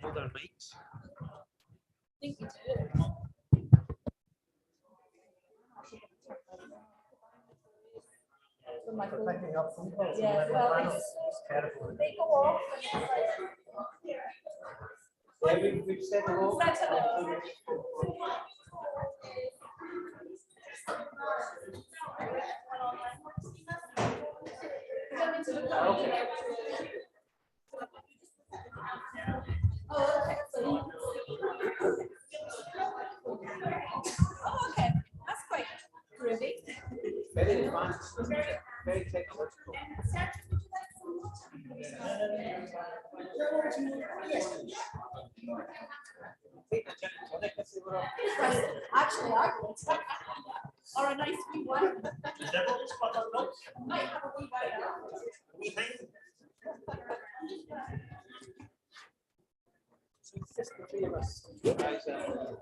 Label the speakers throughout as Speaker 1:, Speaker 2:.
Speaker 1: Hold our mics.
Speaker 2: I think we do.
Speaker 1: For picking up phone calls.
Speaker 2: Yeah, well,
Speaker 1: It's terrible.
Speaker 2: they go off and it's like,
Speaker 1: Yeah, we've said hello.
Speaker 2: Said hello.
Speaker 1: Okay.
Speaker 2: Oh, okay. Oh, okay. That's quite groovy.
Speaker 1: Very advanced. Very technological. Take the gin and tonic if they were on.
Speaker 2: Actually, I would. Or a nice wee one. Might have a wee bite out.
Speaker 1: So it's just the three of us. Raisah,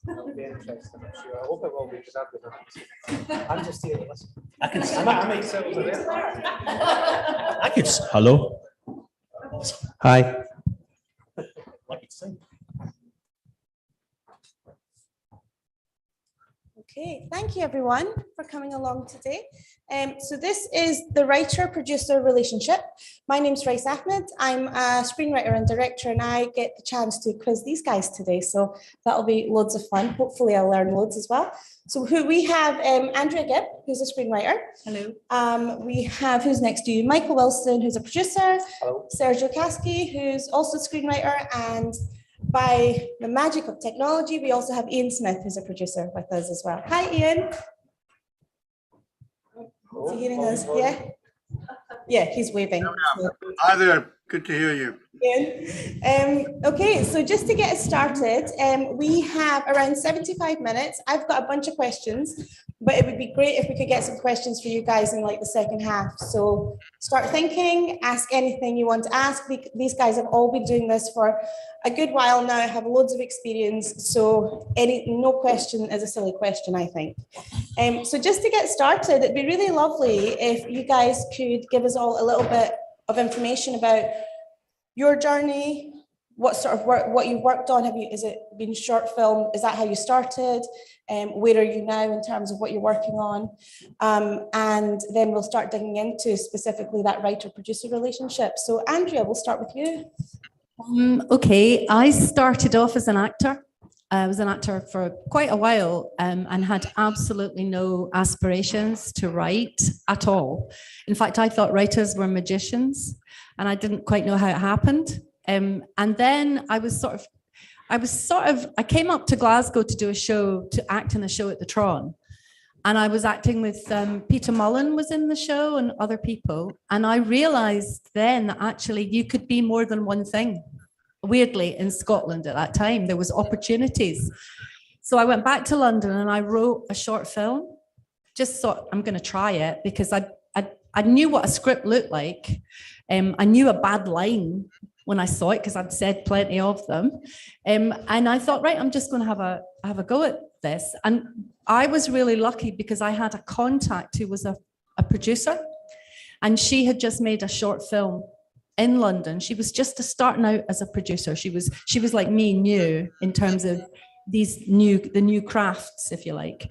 Speaker 1: It'll be interesting, I'm sure. I hope it will be because I've been I'm just here to listen. I might sit over there.
Speaker 3: I could. Hello. Hi.
Speaker 4: Okay, thank you everyone for coming along today. So this is the writer-producer relationship. My name's Raisah Ahmed. I'm a screenwriter and director, and I get the chance to quiz these guys today. So that'll be loads of fun. Hopefully I'll learn loads as well. So we have Andrea Gibb, who's a screenwriter.
Speaker 5: Hello.
Speaker 4: We have, who's next to you? Michael Wilson, who's a producer.
Speaker 1: Hello.
Speaker 4: Sergio Casci, who's also a screenwriter, and by the magic of technology, we also have Iain Smith, who's a producer with us as well. Hi, Iain. Is he hearing us? Yeah? Yeah, he's waving.
Speaker 6: Hi there, good to hear you.
Speaker 4: Okay, so just to get us started, we have around 75 minutes. I've got a bunch of questions, but it would be great if we could get some questions for you guys in like the second half. So start thinking, ask anything you want to ask. These guys have all been doing this for a good while now, have loads of experience. So no question is a silly question, I think. So just to get started, it'd be really lovely if you guys could give us all a little bit of information about your journey, what sort of work, what you've worked on. Is it been short film? Is that how you started? Where are you now in terms of what you're working on? And then we'll start digging into specifically that writer-producer relationship. So Andrea, we'll start with you.
Speaker 5: Okay, I started off as an actor. I was an actor for quite a while and had absolutely no aspirations to write at all. In fact, I thought writers were magicians and I didn't quite know how it happened. And then I came up to Glasgow to do a show, to act in a show at the Tron. And I was acting with Peter Mullen was in the show and other people. And I realized then that actually you could be more than one thing. Weirdly, in Scotland at that time, there was opportunities. So I went back to London and I wrote a short film just thought I'm going to try it because I knew what a script looked like. I knew a bad line when I saw it because I'd said plenty of them. And I thought, right, I'm just going to have a go at this. And I was really lucky because I had a contact who was a producer, and she had just made a short film in London. She was just starting out as a producer. She was like me, new in terms of the new crafts, if you like.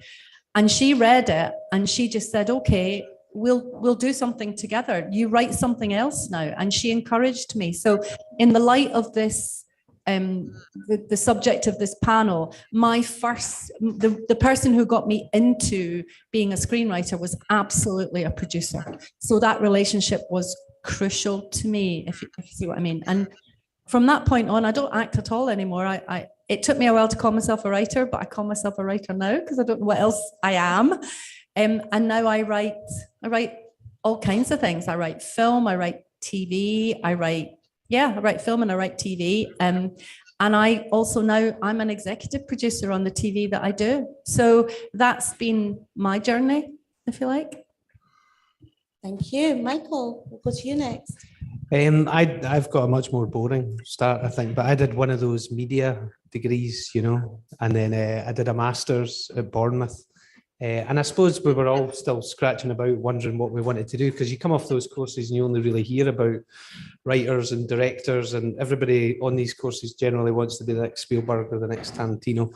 Speaker 5: And she read it and she just said, okay, we'll do something together. You write something else now. And she encouraged me. So in the light of this, the subject of this panel, the person who got me into being a screenwriter was absolutely a producer. So that relationship was crucial to me, if you see what I mean. And from that point on, I don't act at all anymore. It took me a while to call myself a writer, but I call myself a writer now because I don't know what else I am. And now I write all kinds of things. I write film, I write TV, I write film and I write TV. And I also now I'm an executive producer on the TV that I do. So that's been my journey, if you like.
Speaker 4: Thank you. Michael, we'll go to you next.
Speaker 1: I've got a much more boring start, I think, but I did one of those media degrees, and then I did a master's at Bournemouth. And I suppose we were all still scratching about, wondering what we wanted to do, because you come off those courses and you only really hear about writers and directors, and everybody on these courses generally wants to be the next Spielberg or the next Tarantino.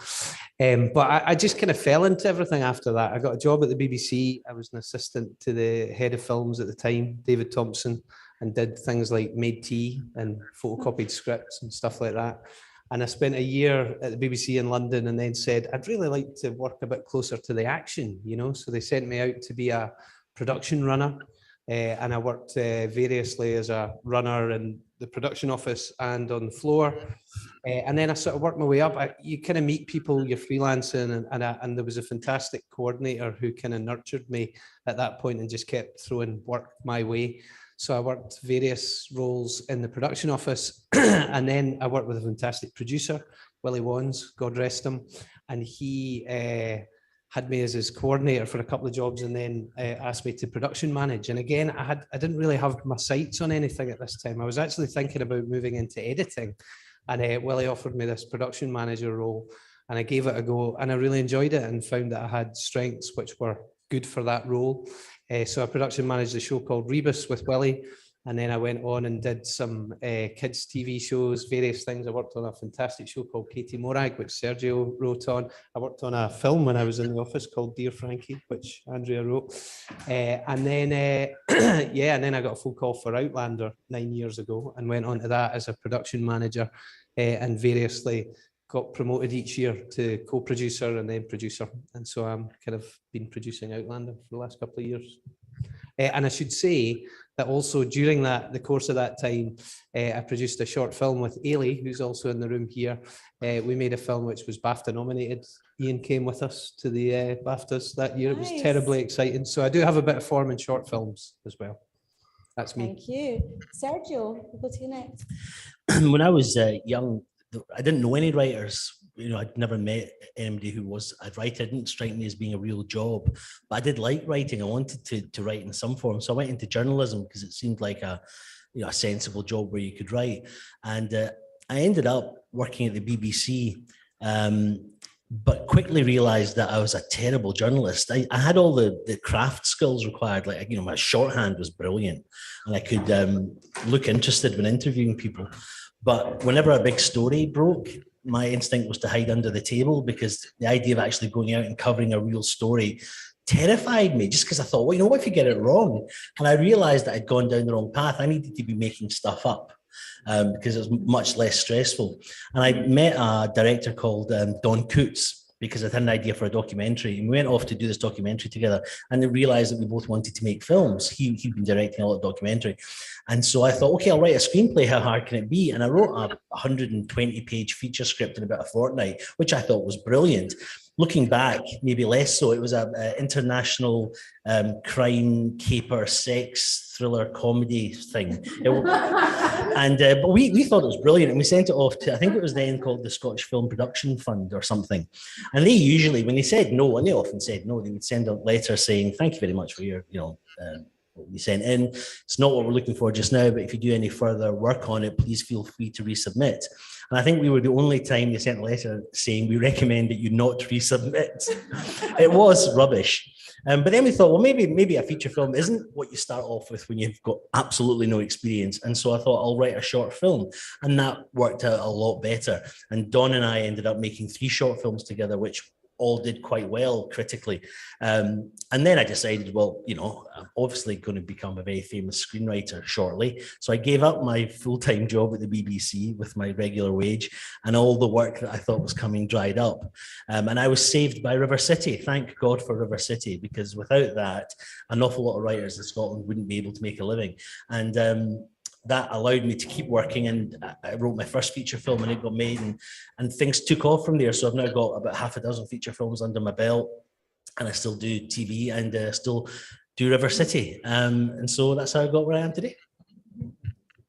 Speaker 1: But I just kind of fell into everything after that. I got a job at the BBC. I was an assistant to the head of films at the time, David Thompson, and did things like made tea and photocopied scripts and stuff like that. And I spent a year at the BBC in London and then said, I'd really like to work a bit closer to the action, So they sent me out to be a production runner. And I worked variously as a runner in the production office and on the floor. And then I sort of worked my way up. You kind of meet people, you're freelancing, and there was a fantastic coordinator who kind of nurtured me at that point and just kept throwing work my way. So I worked various roles in the production office, and then I worked with a fantastic producer, Willie Wands, God rest him, and he had me as his coordinator for a couple of jobs, and then asked me to production manage. And again, I didn't really have my sights on anything at this time. I was actually thinking about moving into editing, and Willie offered me this production manager role, and I gave it a go, and I really enjoyed it and found that I had strengths which were good for that role. So I production managed a show called Rebus with Willie, and then I went on and did some kids TV shows, various things. I worked on a fantastic show called Katie Morag, which Sergio wrote on. I worked on a film when I was in the office called Dear Frankie, which Andrea wrote. And then I got a full call for Outlander 9 years ago and went on to that as a production manager, and variously got promoted each year to co-producer and then producer. And so I'm kind of been producing Outlander for the last couple of years. And I should say that also during the course of that time, I produced a short film with Ailey, who's also in the room here. We made a film which was BAFTA nominated. Iain came with us to the BAFTAs that year. Nice. It was terribly exciting. So I do have a bit of form in short films as well. That's me.
Speaker 4: Thank you. Sergio, we'll go to you next.
Speaker 3: When I was young, I didn't know any writers. I'd never met anybody who was a writer. It didn't strike me as being a real job, but I did like writing. I wanted to write in some form. So I went into journalism because it seemed like a sensible job where you could write. And I ended up working at the BBC, but quickly realized that I was a terrible journalist. I had all the craft skills required. Like, my shorthand was brilliant and I could look interested when interviewing people. But whenever a big story broke, my instinct was to hide under the table, because the idea of actually going out and covering a real story terrified me, just because I thought, well, what if you get it wrong? And I realized that I'd gone down the wrong path. I needed to be making stuff up because it was much less stressful. And I met a director called Don Coots, because I had an idea for a documentary, and we went off to do this documentary together, and then realized that we both wanted to make films. He'd been directing a lot of documentary. And so I thought, okay, I'll write a screenplay. How hard can it be? And I wrote a 120-page feature script in about a fortnight, which I thought was brilliant. looking back, maybe less so. It was a international crime, caper, sex, thriller, comedy thing. But we thought it was brilliant, and we sent it off to, I think it was then called the Scottish Film Production Fund or something. And they usually, when they said no, and they often said no, they would send a letter saying, thank you very much for your, what we sent in. It's not what we're looking for just now, but if you do any further work on it, please feel free to resubmit. And I think we were the only time they sent a letter saying we recommend that you not resubmit. It was rubbish. But then we thought, well, maybe a feature film isn't what you start off with when you've got absolutely no experience. And so I thought I'll write a short film, and that worked out a lot better. And Don and I ended up making 3 short films together, which all did quite well critically. And then I decided, well, I'm obviously going to become a very famous screenwriter shortly. So I gave up my full-time job at the BBC with my regular wage, and all the work that I thought was coming dried up. And I was saved by River City. Thank God for River City, because without that, an awful lot of writers in Scotland wouldn't be able to make a living. And that allowed me to keep working, and I wrote my first feature film, and it got made, and things took off from there. So I've now got about 6 feature films under my belt, and I still do TV and still do River City. And so that's how I got where I am today.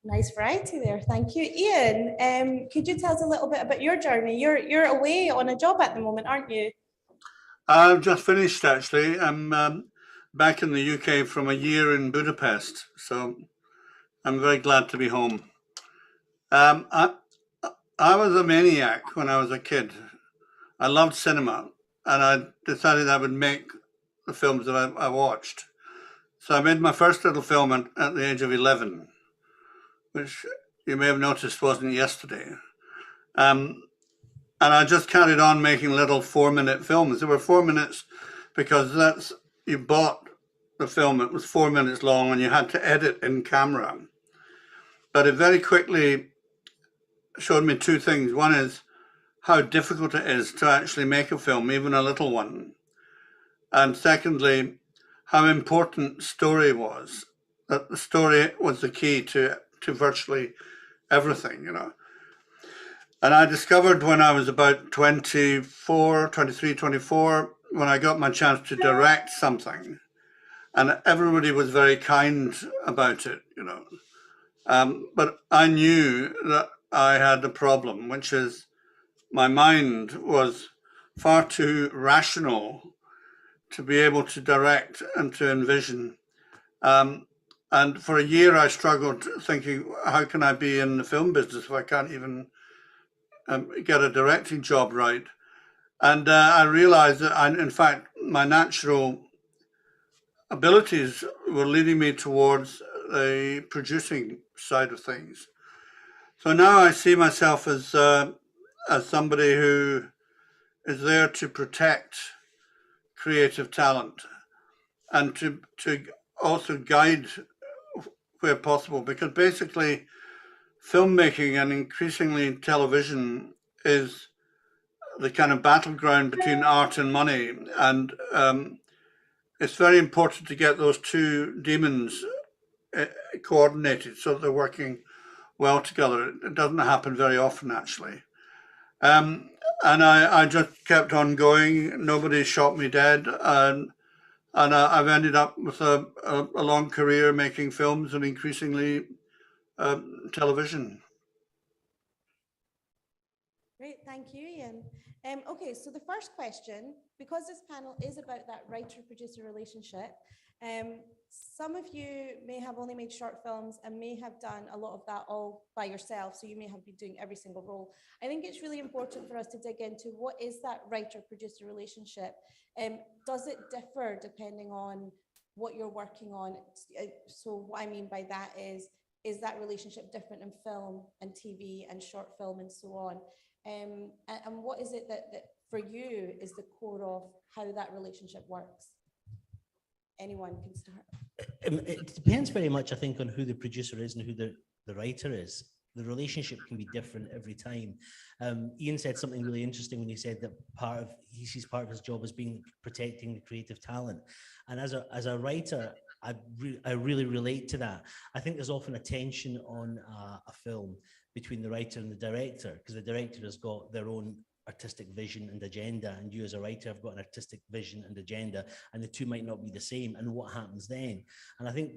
Speaker 4: Nice variety there. Thank you. Iain, could you tell us a little bit about your journey? You're away on a job at the moment, aren't you?
Speaker 6: I've just finished, actually. I'm back in the UK from a year in Budapest, so I'm very glad to be home. I was a maniac when I was a kid. I loved cinema, and I decided I would make the films that I watched. So I made my first little film at the age of 11, which you may have noticed wasn't yesterday. And I just carried on making little 4-minute films. They were 4 minutes because you bought the film, it was 4 minutes long, and you had to edit in camera. But it very quickly showed me 2 things. One is how difficult it is to actually make a film, even a little one. And secondly, how important story was, that the story was the key to virtually everything, And I discovered when I was about 23, 24, when I got my chance to direct something, and everybody was very kind about it, But I knew that I had a problem, which is my mind was far too rational to be able to direct and to envision. And for a year, I struggled thinking, how can I be in the film business if I can't even get a directing job right? And I realized that, in fact, my natural abilities were leading me towards the producing side of things. So now I see myself as somebody who is there to protect creative talent and to also guide where possible, because basically filmmaking and increasingly television is the kind of battleground between art and money. And it's very important to get those 2 demons coordinated so that they're working well together. It doesn't happen very often, actually. And I just kept on going. Nobody shot me dead. And I've ended up with a long career making films and increasingly television.
Speaker 4: Great, thank you, Iain. Okay, so the first question, because this panel is about that writer-producer relationship, some of you may have only made short films and may have done a lot of that all by yourself, so you may have been doing every single role. I think it's really important for us to dig into what is that writer-producer relationship. Does it differ depending on what you're working on? So what I mean by that is that relationship different in film and TV and short film and so on? And what is it that for you is the core of how that relationship works? Anyone can start.
Speaker 3: It depends very much, I think, on who the producer is and who the writer is. The relationship can be different every time. Iain said something really interesting when he said that he sees part of his job as being protecting the creative talent. And as a writer, I really relate to that. I think there's often a tension on a film between the writer and the director, because the director has got their own artistic vision and agenda, and you as a writer have got an artistic vision and agenda, and the two might not be the same, and what happens then? And I think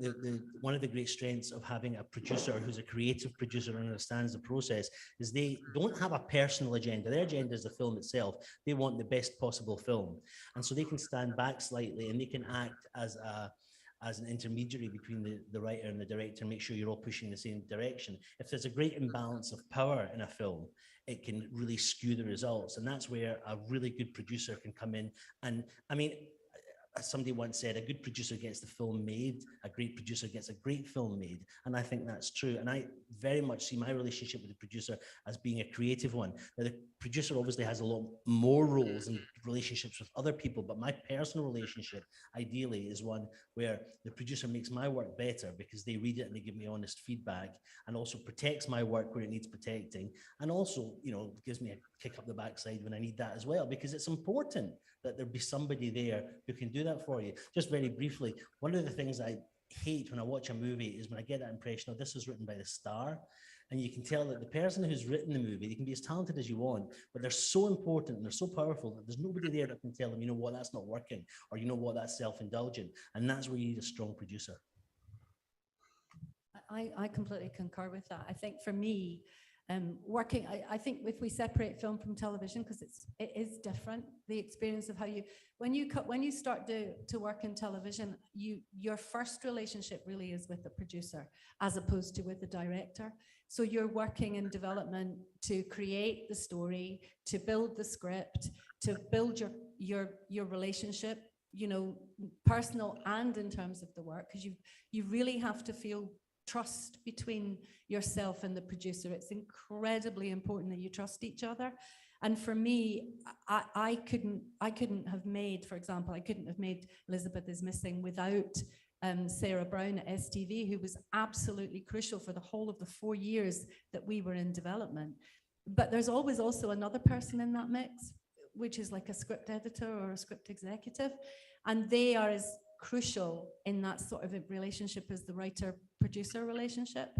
Speaker 3: one of the great strengths of having a producer who's a creative producer and understands the process is they don't have a personal agenda. Their agenda is the film itself. They want the best possible film, and so they can stand back slightly and they can act as an intermediary between the writer and the director and make sure you're all pushing the same direction. If there's a great imbalance of power in a film, it can really skew the results. And that's where a really good producer can come in. And I mean, as somebody once said, a good producer gets the film made, a great producer gets a great film made. And I think that's true. And I very much see my relationship with the producer as being a creative one. Now, the producer obviously has a lot more roles and relationships with other people, but my personal relationship ideally is one where the producer makes my work better because they read it and they give me honest feedback, and also protects my work where it needs protecting, and also, you know, gives me a kick up the backside when I need that as well, because it's important that there be somebody there who can do that for you. Just very briefly, one of the things I hate when I watch a movie is when I get that impression of this was written by the star, and you can tell that the person who's written the movie, they can be as talented as you want, but they're so important and they're so powerful that there's nobody there that can tell them, you know what, that's not working, or you know what, that's self-indulgent. And that's where you need a strong producer.
Speaker 5: I completely concur with that. I think for me, working, I think if we separate film from television, because it is different, the experience of how when you start to work in television, your first relationship really is with the producer as opposed to with the director. So you're working in development to create the story, to build the script, to build your relationship, you know, personal and in terms of the work, because you really have to feel trust between yourself and the producer. It's incredibly important that you trust each other. And for me, I couldn't have made, for example, I couldn't have made Elizabeth is Missing without Sarah Brown at STV, who was absolutely crucial for the whole of the 4 years that we were in development. But there's always also another person in that mix, which is like a script editor or a script executive. And they are as crucial in that sort of a relationship as the writer-producer relationship.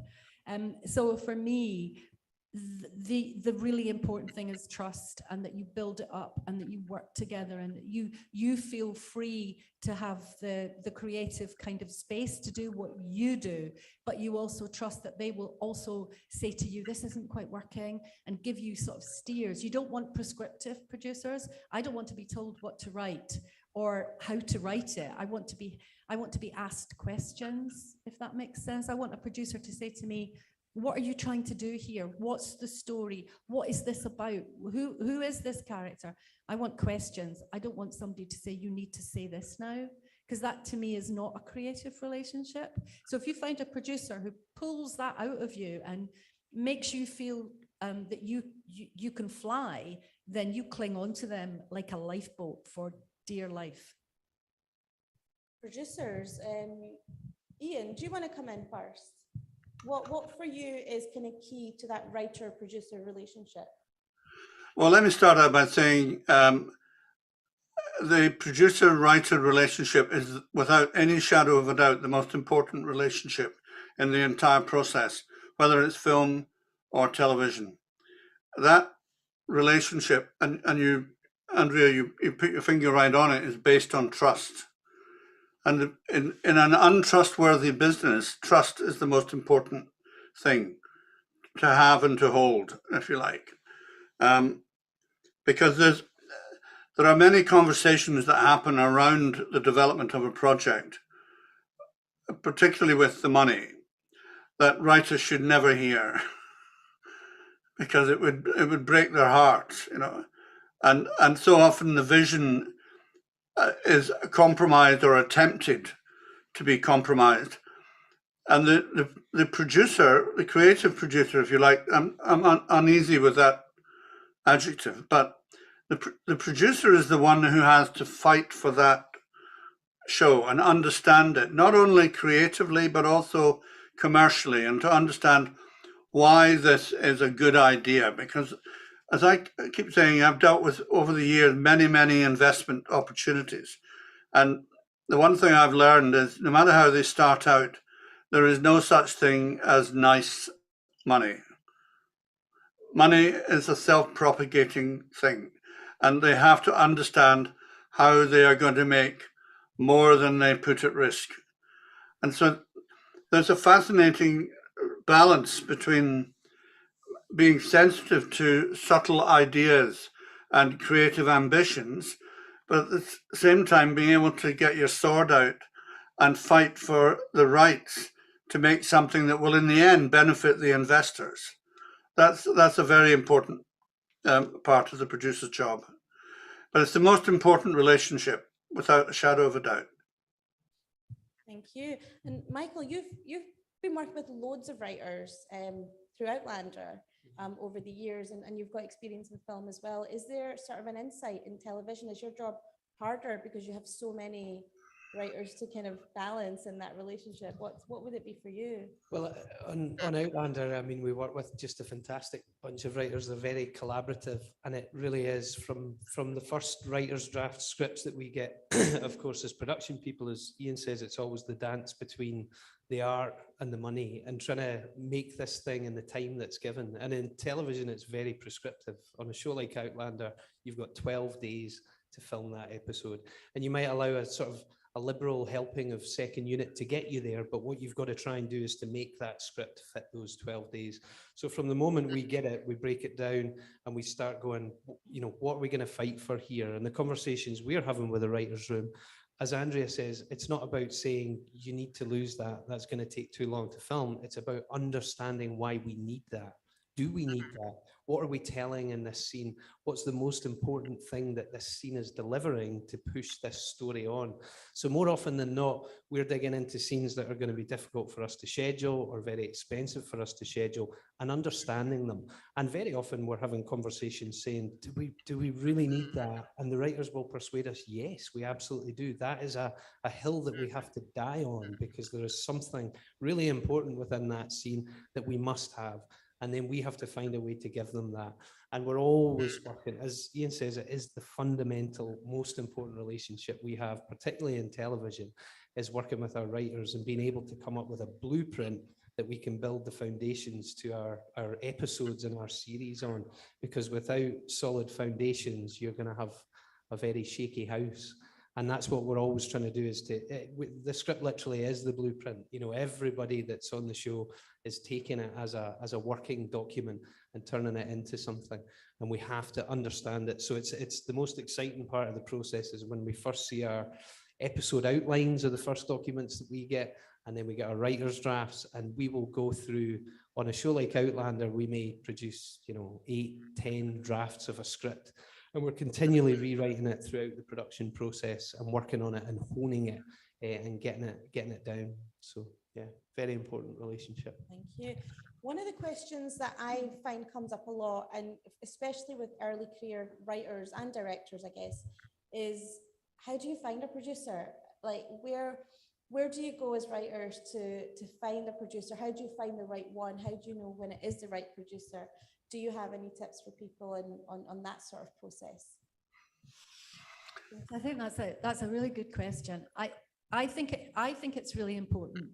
Speaker 5: So for me, the really important thing is trust, and that you build it up and that you work together, and that you feel free to have the creative kind of space to do what you do, but you also trust that they will also say to you, this isn't quite working, and give you sort of steers. You don't want prescriptive producers. I don't want to be told what to write or how to write it. I want to be asked questions, if that makes sense. I want a producer to say to me, what are you trying to do here? What's the story? What is this about? Who is this character? I want questions. I don't want somebody to say, you need to say this now, because that to me is not a creative relationship. So if you find a producer who pulls that out of you and makes you feel that you can fly, then you cling on to them like a lifeboat for dear life.
Speaker 4: Producers, Iain, do you want to come in first? What for you is kind of key to that writer-producer relationship?
Speaker 6: Well, let me start out by saying the producer-writer relationship is, without any shadow of a doubt, the most important relationship in the entire process, whether it's film or television. That relationship, and you, Andrea, you put your finger right on it, is based on trust. And in an untrustworthy business, trust is the most important thing to have and to hold, if you like. Because there are many conversations that happen around the development of a project, particularly with the money, that writers should never hear, because it would break their hearts, you know. And so often the vision is compromised or attempted to be compromised. And the producer, the creative producer, if you like, I'm uneasy with that adjective, but the producer is the one who has to fight for that show and understand it, not only creatively, but also commercially, and to understand why this is a good idea. Because as I keep saying, I've dealt with, over the years, many investment opportunities. And the one thing I've learned is, no matter how they start out, there is no such thing as nice money. money is a self-propagating thing, and they have to understand how they are going to make more than they put at risk. And so there's a fascinating balance between being sensitive to subtle ideas and creative ambitions, but at the same time being able to get your sword out and fight for the rights to make something that will in the end benefit the investors. That's a very important part of the producer's job. But it's the most important relationship, without a shadow of a doubt.
Speaker 4: Thank you. And Michael, you've been working with loads of writers through Outlander over the years, and you've got experience in film as well. Is there sort of an insight in television? Is your job harder because you have so many writers to kind of balance in that relationship? What would it be for you?
Speaker 1: Well, on Outlander, I mean, we work with just a fantastic bunch of writers. They're very collaborative, and it really is from the first writer's draft scripts that we get. Of course, as production people, as Iain says, it's always the dance between the art and the money, and trying to make this thing in the time that's given. And in television, it's very prescriptive. On a show like Outlander, you've got 12 days to film that episode, and you might allow a sort of a liberal helping of second unit to get you there, but what you've got to try and do is to make that script fit those 12 days. So from the moment we get it, we break it down and we start going, you know, what are we going to fight for here? And the conversations we're having with the writer's room, as Andrea says, it's not about saying you need to lose that, that's going to take too long to film. It's about understanding why we need that. Do we need that? What are we telling in this scene? What's the most important thing that this scene is delivering to push this story on? So more often than not, we're digging into scenes that are going to be difficult for us to schedule or very expensive for us to schedule, and understanding them. And very often we're having conversations saying, do we really need that? And the writers will persuade us, yes, we absolutely do. That is a hill that we have to die on, because there is something really important within that scene that we must have. And then we have to find a way to give them that. And we're always working, as Iain says, it is the fundamental, most important relationship we have, particularly in television, is working with our writers and being able to come up with a blueprint that we can build the foundations to our episodes and our series on. Because without solid foundations, you're going to have a very shaky house. And that's what we're always trying to do, is the script literally is the blueprint. You know, everybody that's on the show is taking it as a working document and turning it into something. And we have to understand it. So it's the most exciting part of the process is when we first see our episode outlines of the first documents that we get, and then we get our writer's drafts, and we will go through, on a show like Outlander, we may produce, 8-10 drafts of a script. And we're continually rewriting it throughout the production process and working on it and honing it and getting it down. So yeah, very important relationship.
Speaker 4: Thank you. One of the questions that I find comes up a lot, and especially with early career writers and directors, I guess, is how do you find a producer? Like where do you go as writers to find a producer? How do you find the right one? How do you know when it is the right producer? Do you have any tips for people on that sort of process?
Speaker 5: I think that's a really good question. I think it's really important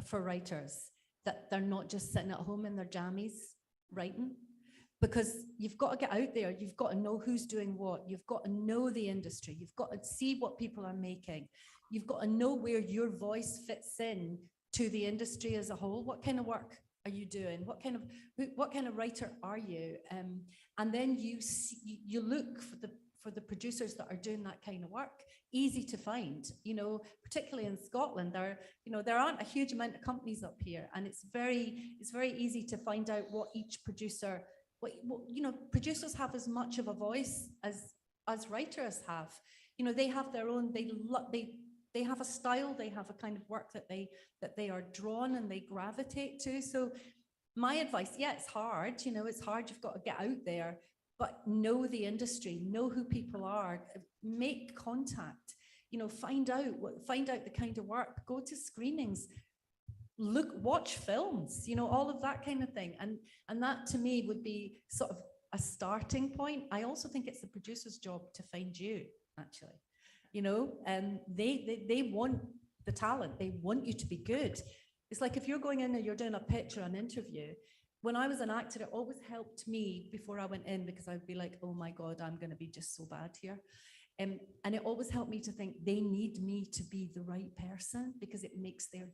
Speaker 5: for writers that they're not just sitting at home in their jammies writing, because you've got to get out there. You've got to know who's doing what. You've got to know the industry. You've got to see what people are making. You've got to know where your voice fits in to the industry as a whole. What kind of work are you doing? What kind of writer are you? And then you look for the producers that are doing that kind of work. Easy to find, particularly in Scotland. There aren't a huge amount of companies up here, and it's very easy to find out what each producer. Producers have as much of a voice as writers have. They have their own. They have a style, they have a kind of work that they are drawn and they gravitate to. So my advice, yeah, it's hard, it's hard, you've got to get out there, but know the industry, know who people are, make contact, find out the kind of work, go to screenings, watch films, all of that kind of thing. And that to me would be sort of a starting point. I also think it's the producer's job to find you, actually. They want the talent. They want you to be good. It's like if you're going in and you're doing a pitch or an interview, when I was an actor, it always helped me before I went in, because I'd be like, oh my God, I'm going to be just so bad here. And it always helped me to think they need me to be the right person, because it makes their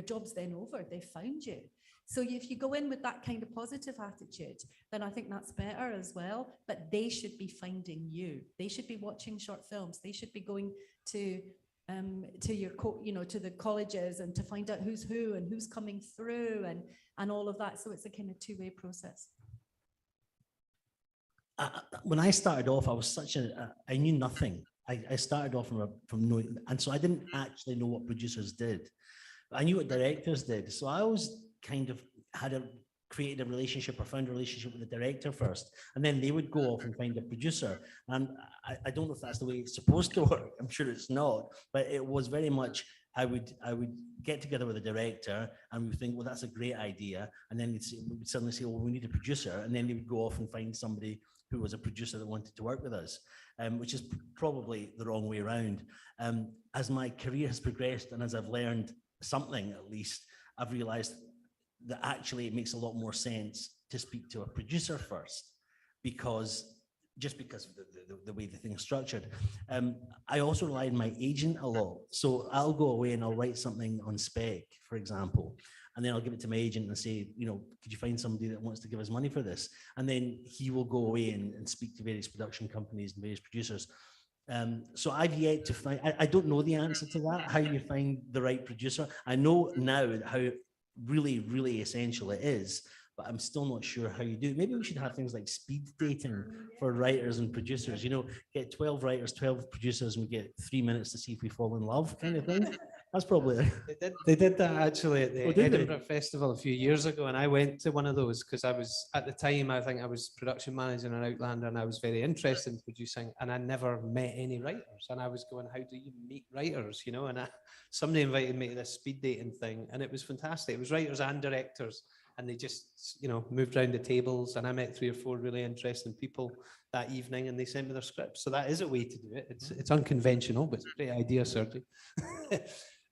Speaker 5: job's then over. They found you. So if you go in with that kind of positive attitude, then I think that's better as well. But they should be finding you. They should be watching short films. They should be going to your to the colleges and to find out who's who and who's coming through and all of that. So it's a kind of two-way process.
Speaker 3: When I started off, I was I knew nothing. I started off from knowing, and so I didn't actually know what producers did. I knew what directors did. So I always kind of created a relationship or found a relationship with the director first, and then they would go off and find a producer. And I don't know if that's the way it's supposed to work. I'm sure it's not, but it was very much, I would get together with a director and we would think, well, that's a great idea. And then we would suddenly say, well, we need a producer. And then they would go off and find somebody who was a producer that wanted to work with us, which is probably the wrong way around. As my career has progressed and as I've learned something, at least, I've realized that actually it makes a lot more sense to speak to a producer first, because of the way the thing is structured. I also rely on my agent a lot. So I'll go away and I'll write something on spec, for example, and then I'll give it to my agent and say, could you find somebody that wants to give us money for this? And then he will go away and speak to various production companies and various producers. So I've yet to find, I don't know the answer to that, how you find the right producer. I know now how really, really essential it is, but I'm still not sure how you do it. Maybe we should have things like speed dating for writers and producers, get 12 writers, 12 producers, and we get 3 minutes to see if we fall in love, kind of thing. That's probably it.
Speaker 1: They did that actually at the Edinburgh Festival a few years ago, and I went to one of those because I was, at the time, I think I was production manager on Outlander, and I was very interested in producing, and I never met any writers, and I was going, how do you meet writers, and somebody invited me to this speed dating thing, and it was fantastic. It was writers and directors, and they just, moved around the tables, and I met 3 or 4 really interesting people that evening, and they sent me their scripts. So that is a way to do it. It's unconventional, but it's a great idea, Sergio.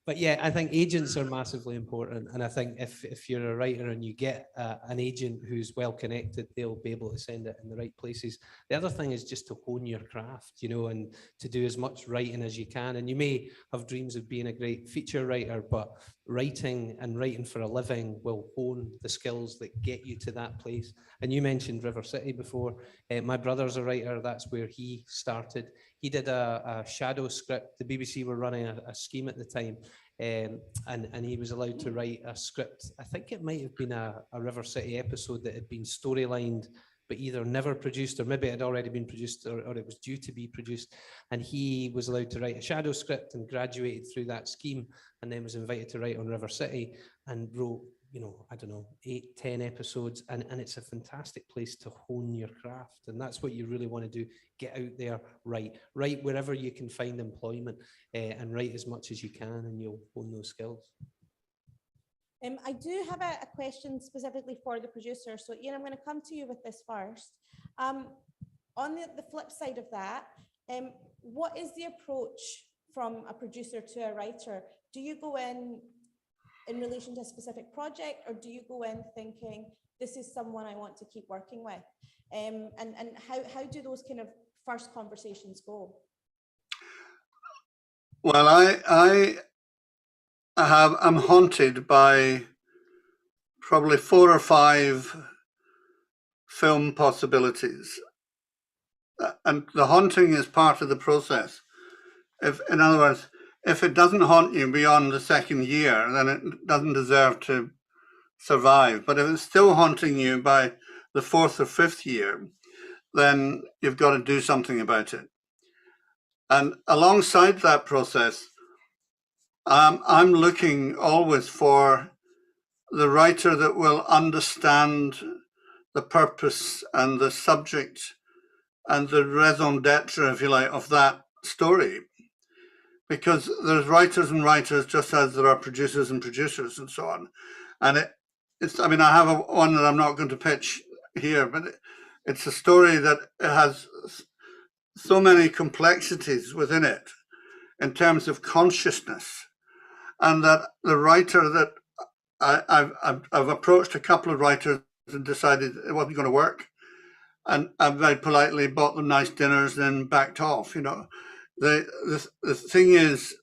Speaker 1: But yeah, I think agents are massively important. And I think if you're a writer and you get an agent who's well connected, they'll be able to send it in the right places. The other thing is just to hone your craft, and to do as much writing as you can. And you may have dreams of being a great feature writer, but writing for a living will hone the skills that get you to that place. And you mentioned River City before. My brother's a writer. That's where he started. He did a shadow script. The BBC were running a scheme at the time, and he was allowed to write a script. I think it might have been a River City episode that had been storylined, but either never produced, or maybe it had already been produced, or it was due to be produced. And he was allowed to write a shadow script and graduated through that scheme, and then was invited to write on River City and wrote, 8, 10 episodes. And it's a fantastic place to hone your craft. And that's what you really want to do. Get out there, write wherever you can find employment, and write as much as you can, and you'll hone those skills.
Speaker 4: I do have a question specifically for the producer. So Iain, I'm going to come to you with this first. On the flip side of that, what is the approach from a producer to a writer? Do you go in relation to a specific project, or do you go in thinking, this is someone I want to keep working with? And how do those kind of first conversations go?
Speaker 6: Well, I'm haunted by probably 4 or 5 film possibilities, and the haunting is part of the process. In other words, if it doesn't haunt you beyond the 2nd year, then it doesn't deserve to survive. But if it's still haunting you by the 4th or 5th year, then you've got to do something about it. And alongside that process, I'm looking always for the writer that will understand the purpose and the subject and the raison d'etre, if you like, of that story. Because there's writers and writers, just as there are producers and producers and so on. And I have one that I'm not going to pitch here, but it's a story that has so many complexities within it in terms of consciousness. And that the writer that I've approached a couple of writers and decided it wasn't going to work. And I very politely bought them nice dinners and then backed off. You know, the thing is,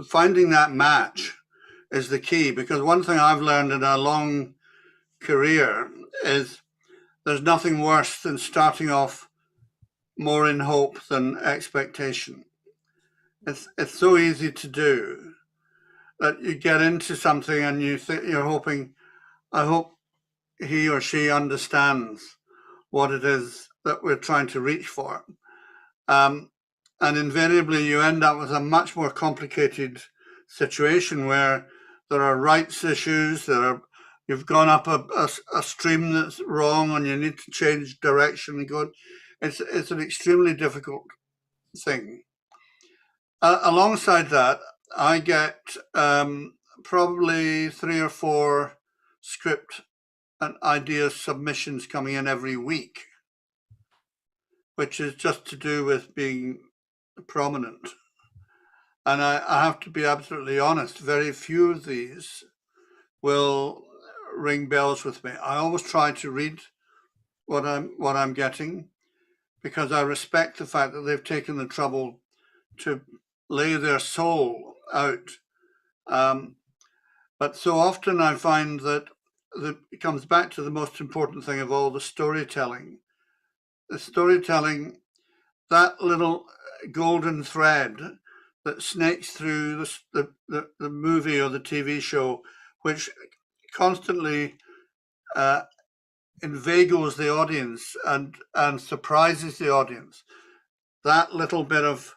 Speaker 6: finding that match is the key, because one thing I've learned in a long career is there's nothing worse than starting off more in hope than expectation. It's so easy to do that you get into something and you're hoping, I hope he or she understands what it is that we're trying to reach for. And invariably you end up with a much more complicated situation where there are rights issues, you've gone up a stream that's wrong and you need to change direction and go. It's an extremely difficult thing. Alongside that, I get probably 3 or 4 script and idea submissions coming in every week, which is just to do with being prominent. And I have to be absolutely honest, very few of these will ring bells with me. I always try to read what I'm getting, because I respect the fact that they've taken the trouble to lay their soul out. But so often I find that it comes back to the most important thing of all, the storytelling. The storytelling, that little golden thread that snakes through the movie or the TV show, which constantly inveigles the audience and surprises the audience. That little bit of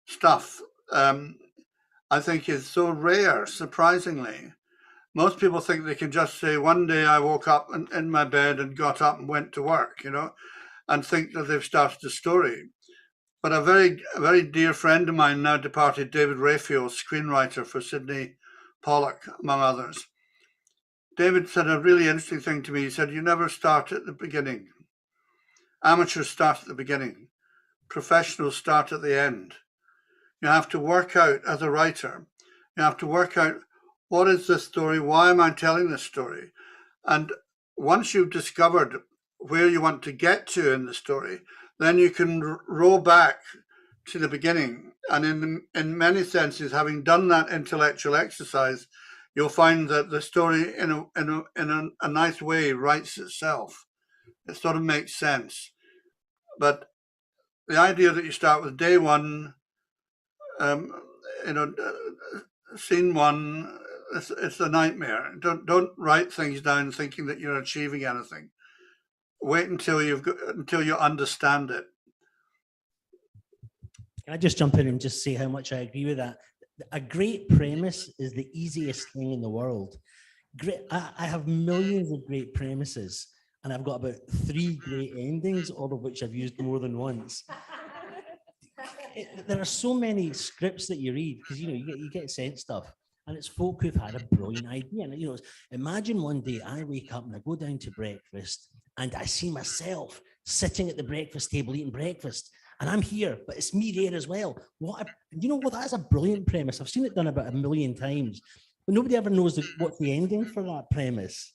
Speaker 6: stuff, I think, is so rare, surprisingly. Most people think they can just say, one day I woke up in my bed and got up and went to work, you know, and think that they've started a story. But a very dear friend of mine, now departed, David Rayfield, screenwriter for Sidney Pollack, among others. David said a really interesting thing to me. He said, you never start at the beginning. Amateurs start at the beginning. Professionals start at the end. You have to work out, as a writer, you have to work out, what is this story? Why am I telling this story? And once you've discovered where you want to get to in the story, then you can roll back to the beginning. And in many senses, having done that intellectual exercise, you'll find that the story in a nice way writes itself. It sort of makes sense. But the idea that you start with day one, scene one, it's a nightmare. Don't write things down thinking that you're achieving anything. Wait until you understand it.
Speaker 3: Can I just jump in and just say how much I agree with that? A great premise is the easiest thing in the world. I have millions of great premises, and I've got about 3 great endings, all of which I've used more than once. There are so many scripts that you read, because you get sent stuff, and it's folk who've had a brilliant idea. And imagine one day I wake up and I go down to breakfast and I see myself sitting at the breakfast table eating breakfast, and I'm here, but it's me there as well. That's a brilliant premise. I've seen it done about 1 million times, but nobody ever knows what's the ending for that premise.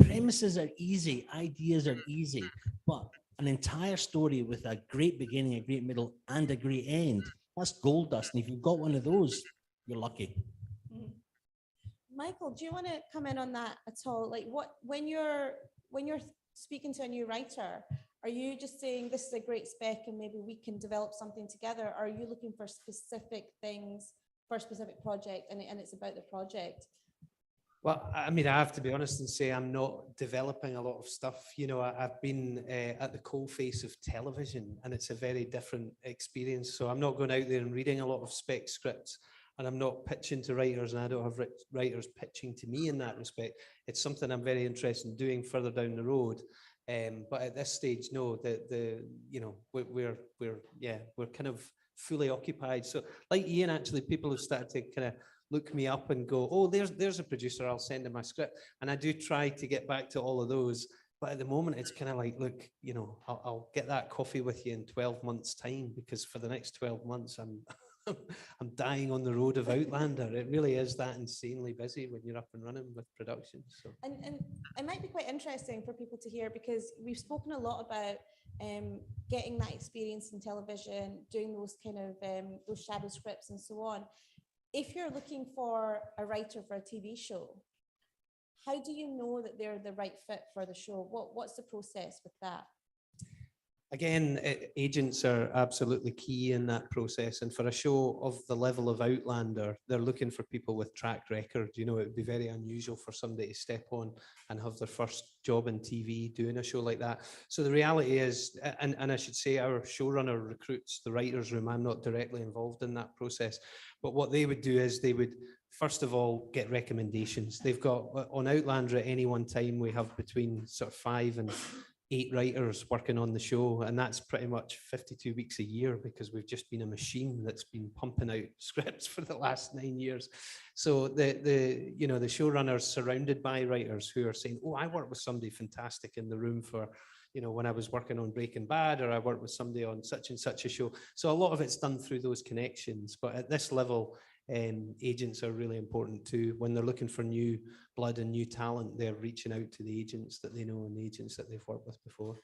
Speaker 3: Premises are easy, ideas are easy, but an entire story with a great beginning, a great middle, and a great end, that's gold dust. And if you've got one of those, you're lucky.
Speaker 4: Michael, do you want to come in on that at all? Like, when you're speaking to a new writer, are you just saying this is a great spec and maybe we can develop something together? Or are you looking for specific things for a specific project and it's about the project?
Speaker 1: Well, I mean, I have to be honest and say I'm not developing a lot of stuff. I've been at the coalface of television, and it's a very different experience. So I'm not going out there and reading a lot of spec scripts, and I'm not pitching to writers, and I don't have writers pitching to me in that respect. It's something I'm very interested in doing further down the road. But at this stage, no, we're kind of fully occupied. So like Iain, actually, people have started to kind of look me up and go, oh, there's a producer, I'll send him my script. And I do try to get back to all of those. But at the moment, it's kind of like, look, I'll get that coffee with you in 12 months time, because for the next 12 months, I'm I'm dying on the road of Outlander. It really is that insanely busy when you're up and running with production. So.
Speaker 4: And it might be quite interesting for people to hear, because we've spoken a lot about getting that experience in television, doing those kind of those shadow scripts and so on. If you're looking for a writer for a TV show, how do you know that they're the right fit for the show? What's the process with that?
Speaker 1: Again, agents are absolutely key in that process. And for a show of the level of Outlander, they're looking for people with track record. You know, it would be very unusual for somebody to step on and have their first job in TV doing a show like that. So the reality is, and I should say, our showrunner recruits the writer's room. I'm not directly involved in that process. But what they would do is they would, first of all, get recommendations. They've got, on Outlander at any one time, we have between sort of 5 and 8 writers working on the show, and that's pretty much 52 weeks a year, because we've just been a machine that's been pumping out scripts for the last 9 years. So the showrunner's surrounded by writers who are saying, oh, I worked with somebody fantastic in the room for, you know, when I was working on Breaking Bad, or I worked with somebody on such and such a show. So a lot of it's done through those connections. But at this level, agents are really important too. When they're looking for new blood and new talent, they're reaching out to the agents that they know and the agents that they've worked with before.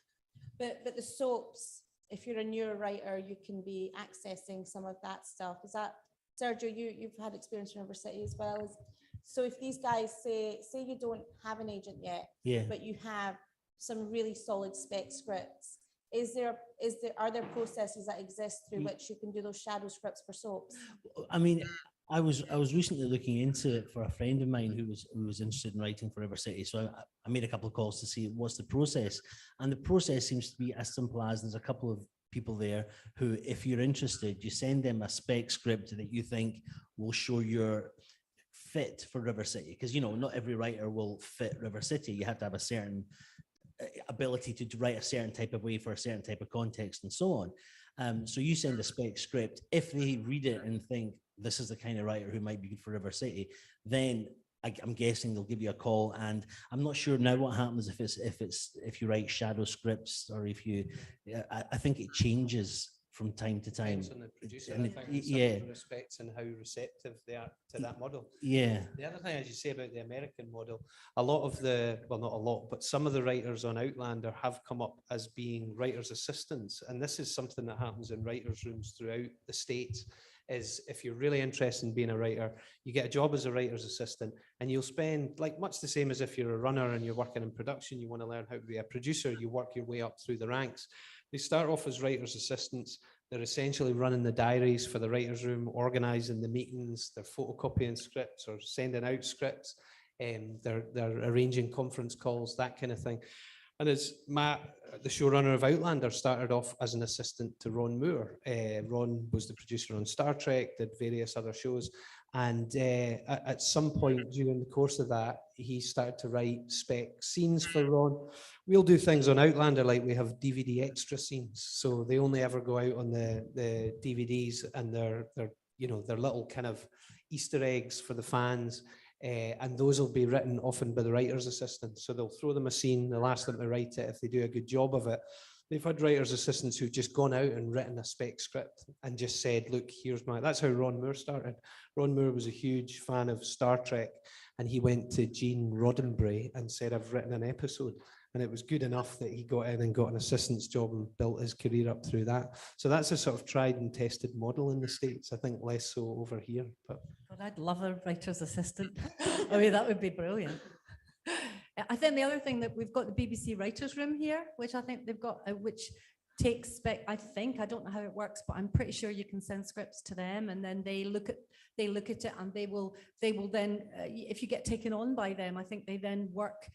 Speaker 4: But the soaps, if you're a newer writer, you can be accessing some of that stuff. Is that, Sergio, you've had experience in River City as well. So if these guys say you don't have an agent yet, but you have some really solid spec scripts, are there processes that exist through which you can do those shadow scripts for soaps?
Speaker 3: I mean, I was recently looking into it for a friend of mine who was interested in writing for River City. So I made a couple of calls to see what's the process, and the process seems to be as simple as there's a couple of people there who, if you're interested, you send them a spec script that you think will show your fit for River City, because you know not every writer will fit River City. You have to have a certain ability to write a certain type of way for a certain type of context and so on. So you send a spec script. If they read it and think this is the kind of writer who might be good for River City, then I'm guessing they'll give you a call. And I'm not sure now what happens if you write shadow scripts, or if you, I think it changes from time to time.
Speaker 1: Depends on the producer, and I think, in some respects, and how receptive they are to that model.
Speaker 3: Yeah.
Speaker 1: The other thing, as you say about the American model, a lot of well, not a lot, but some of the writers on Outlander have come up as being writers' assistants. And this is something that happens in writers' rooms throughout the States, is if you're really interested in being a writer, you get a job as a writer's assistant, and you'll spend, like, much the same as if you're a runner and you're working in production, you want to learn how to be a producer, you work your way up through the ranks. They start off as writers' assistants. They're essentially running the diaries for the writer's room, organising the meetings, they're photocopying scripts or sending out scripts, they're arranging conference calls, that kind of thing. And as Matt, the showrunner of Outlander, started off as an assistant to Ron Moore. Ron was the producer on Star Trek, did various other shows. And at some point during the course of that, he started to write spec scenes for Ron. We'll do things on Outlander like we have DVD extra scenes. So they only ever go out on the DVDs, and they're little kind of Easter eggs for the fans. And those will be written often by the writer's assistant. So they'll throw them a scene, they'll ask them to write it. If they do a good job of it, they've had writer's assistants who've just gone out and written a spec script and just said, look, that's how Ron Moore started. Ron Moore was a huge fan of Star Trek, and he went to Gene Roddenberry and said, I've written an episode. And it was good enough that he got in and got an assistant's job and built his career up through that. So that's a sort of tried and tested model in the States. I think less so over here. But
Speaker 5: I'd love a writer's assistant. I mean, that would be brilliant. I think the other thing that we've got the BBC Writers' Room here, which I think they've got, which takes spec. I don't know how it works, but I'm pretty sure you can send scripts to them, and then they look at it, and they will then, if you get taken on by them, I think they then work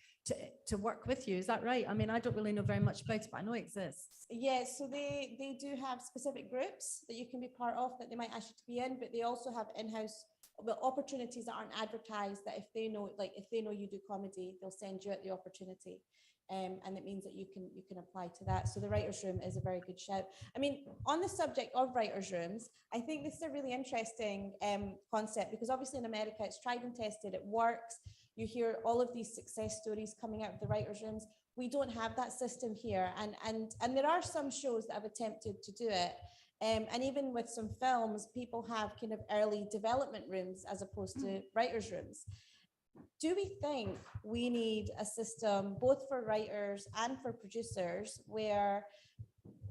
Speaker 5: to work with you. Is that right? I mean, I don't really know very much about it, but I know it exists.
Speaker 4: Yeah, so they do have specific groups that you can be part of that they might ask you to be in, but they also have in-house opportunities that aren't advertised, that if they know you do comedy, they'll send you out the opportunity. And it means that you can apply to that. So the writer's room is a very good shout. I mean, on the subject of writer's rooms, I think this is a really interesting concept, because obviously in America it's tried and tested, it works. You hear all of these success stories coming out of the writer's rooms. We don't have that system here, and there are some shows that have attempted to do it. And even with some films, people have kind of early development rooms as opposed to writers' rooms. Do we think we need a system both for writers and for producers where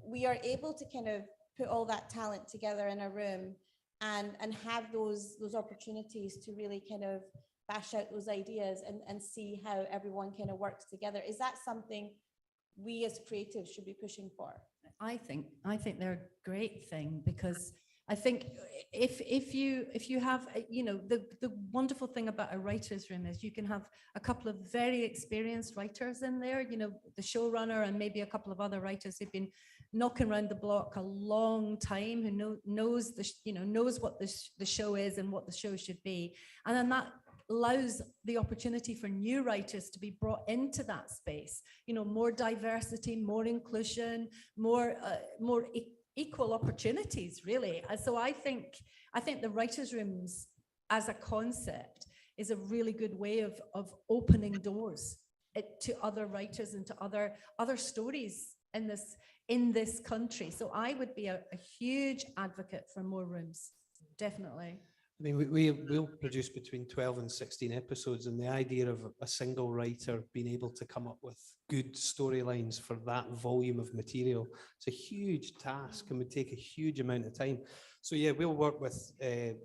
Speaker 4: we are able to kind of put all that talent together in a room and have those opportunities to really kind of bash out those ideas and see how everyone kind of works together? Is that something we as creatives should be pushing for?
Speaker 5: I think they're a great thing, because I think if you have, you know, the wonderful thing about a writer's room is you can have a couple of very experienced writers in there, you know, the showrunner and maybe a couple of other writers who've been knocking around the block a long time, who knows what the show is and what the show should be, and then that allows the opportunity for new writers to be brought into that space, you know, more diversity, more inclusion, more equal opportunities, really. And so I think the writers' rooms as a concept is a really good way of opening doors to other writers and to other stories in this country. So I would be a huge advocate for more rooms, definitely.
Speaker 1: I mean, we'll produce between 12 and 16 episodes, and the idea of a single writer being able to come up with good storylines for that volume of material, it's a huge task and would take a huge amount of time. So yeah, we'll work with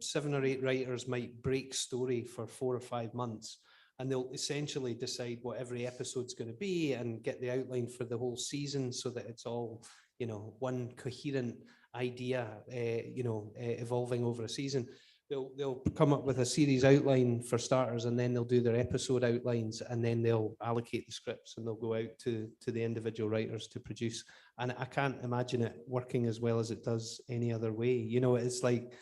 Speaker 1: 7 or 8 writers, might break story for 4 or 5 months, and they'll essentially decide what every episode's going to be and get the outline for the whole season so that it's all, you know, one coherent idea, evolving over a season. They'll come up with a series outline for starters, and then they'll do their episode outlines, and then they'll allocate the scripts and they'll go out to the individual writers to produce. And I can't imagine it working as well as it does any other way. You know, it's like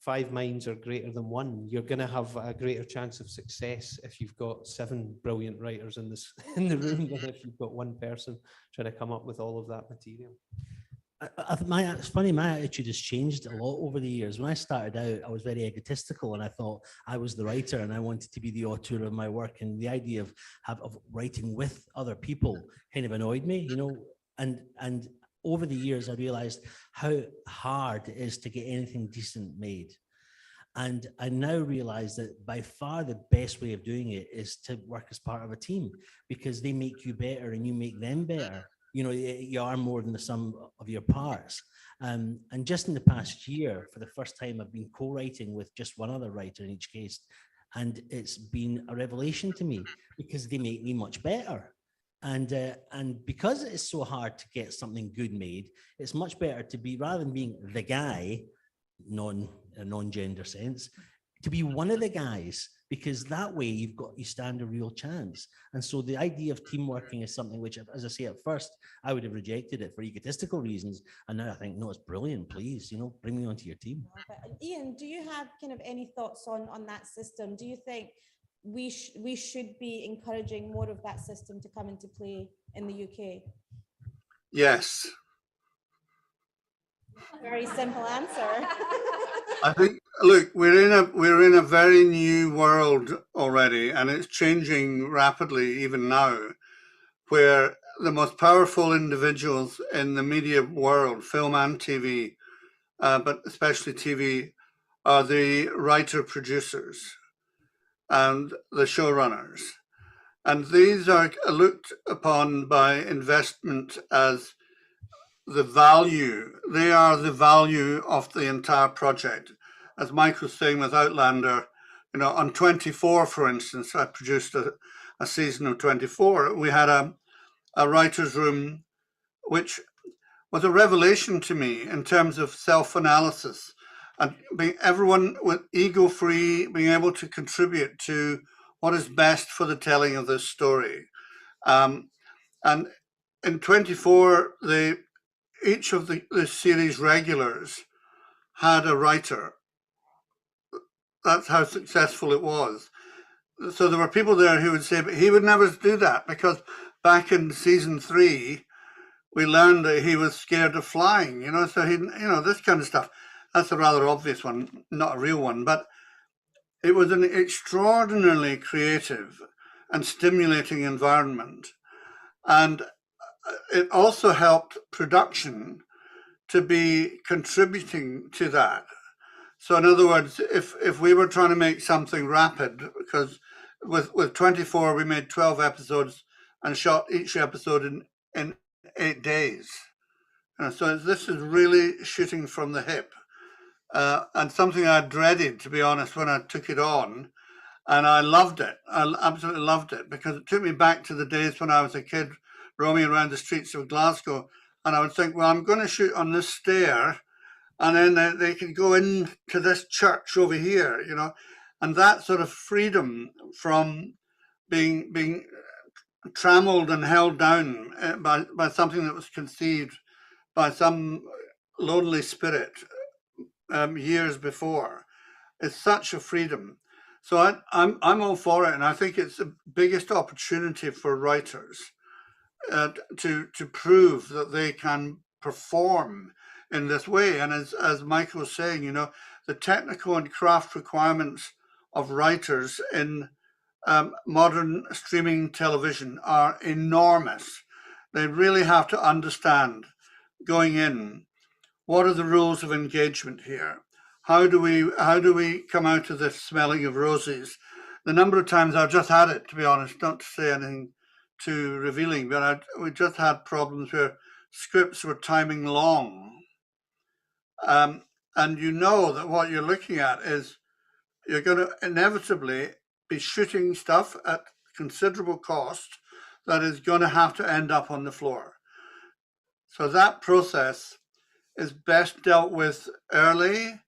Speaker 1: 5 minds are greater than 1. You're going to have a greater chance of success if you've got 7 brilliant writers in the room than if you've got 1 person trying to come up with all of that material.
Speaker 3: It's funny, my attitude has changed a lot over the years. When I started out, I was very egotistical, and I thought I was the writer and I wanted to be the author of my work. And the idea of writing with other people kind of annoyed me, you know. And over the years, I realized how hard it is to get anything decent made. And I now realize that by far the best way of doing it is to work as part of a team, because they make you better and you make them better. You know, you are more than the sum of your parts. And just in the past year, for the first time, I've been co-writing with just one other writer in each case. And it's been a revelation to me, because they make me much better. And because it's so hard to get something good made, it's much better to be, rather than being the guy, non-gender sense, to be one of the guys, because that way you stand a real chance. And so the idea of team working is something which, as I say, at first I would have rejected it for egotistical reasons, and now I think, no, it's brilliant. Please, you know, bring me onto your team.
Speaker 4: Iain, do you have kind of any thoughts on that system? Do you think we should be encouraging more of that system to come into play in the UK?
Speaker 6: Yes.
Speaker 4: Very simple answer.
Speaker 6: I think, look, we're in a very new world already, and it's changing rapidly even now, where the most powerful individuals in the media world, film and TV, but especially TV, are the writer-producers and the showrunners. And these are looked upon by investment as the value. They are the value of the entire project. As Mike was saying with Outlander, you know, on 24, for instance, I produced a season of 24. We had a writer's room, which was a revelation to me in terms of self-analysis and everyone with ego-free, being able to contribute to what is best for the telling of this story. And in 24, each of the series regulars had a writer. That's how successful it was. So there were people there who would say, but he would never do that, because back in season 3, we learned that he was scared of flying, you know, so he, you know, this kind of stuff. That's a rather obvious one, not a real one, but it was an extraordinarily creative and stimulating environment. And it also helped production to be contributing to that. So in other words, if we were trying to make something rapid, because with 24 we made 12 episodes and shot each episode in 8 days. So this is really shooting from the hip, and something I dreaded, to be honest, when I took it on. And I loved it. I absolutely loved it, because it took me back to the days when I was a kid roaming around the streets of Glasgow, and I would think, well, I'm going to shoot on this stair, and then they could go into this church over here, you know, and that sort of freedom from being trammeled and held down by something that was conceived by some lonely spirit years before. It's such a freedom. So I'm all for it, and I think it's the biggest opportunity for writers to prove that they can perform in this way. And as Michael was saying, you know, the technical and craft requirements of writers in modern streaming television are enormous. They really have to understand going in, what are the rules of engagement here? How do we come out of this smelling of roses? The number of times I've just had it, to be honest, not to say anything too revealing, but we just had problems where scripts were timing long. And you know that what you're looking at is you're going to inevitably be shooting stuff at considerable cost that is going to have to end up on the floor. So that process is best dealt with early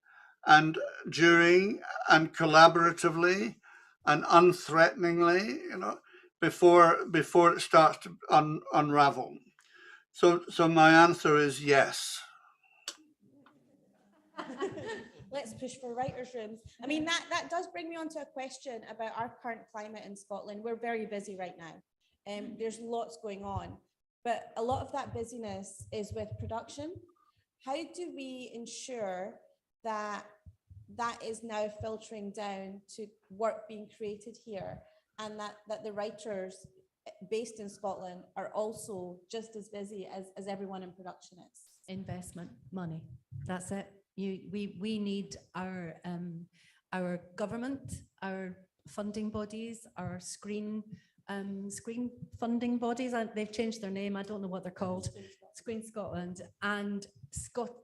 Speaker 6: and during and collaboratively and unthreateningly, you know, before it starts to unravel. So my answer is yes.
Speaker 4: Let's push for writers' rooms. I mean, that does bring me on to a question about our current climate in Scotland. We're very busy right now. There's lots going on, but a lot of that busyness is with production. How do we ensure that that is now filtering down to work being created here, and that the writers based in Scotland are also just as busy as everyone in production is?
Speaker 5: Investment, money. That's it. We need our government, our funding bodies, our screen funding bodies. They've changed their name. I don't know what they're called. Screen Scotland and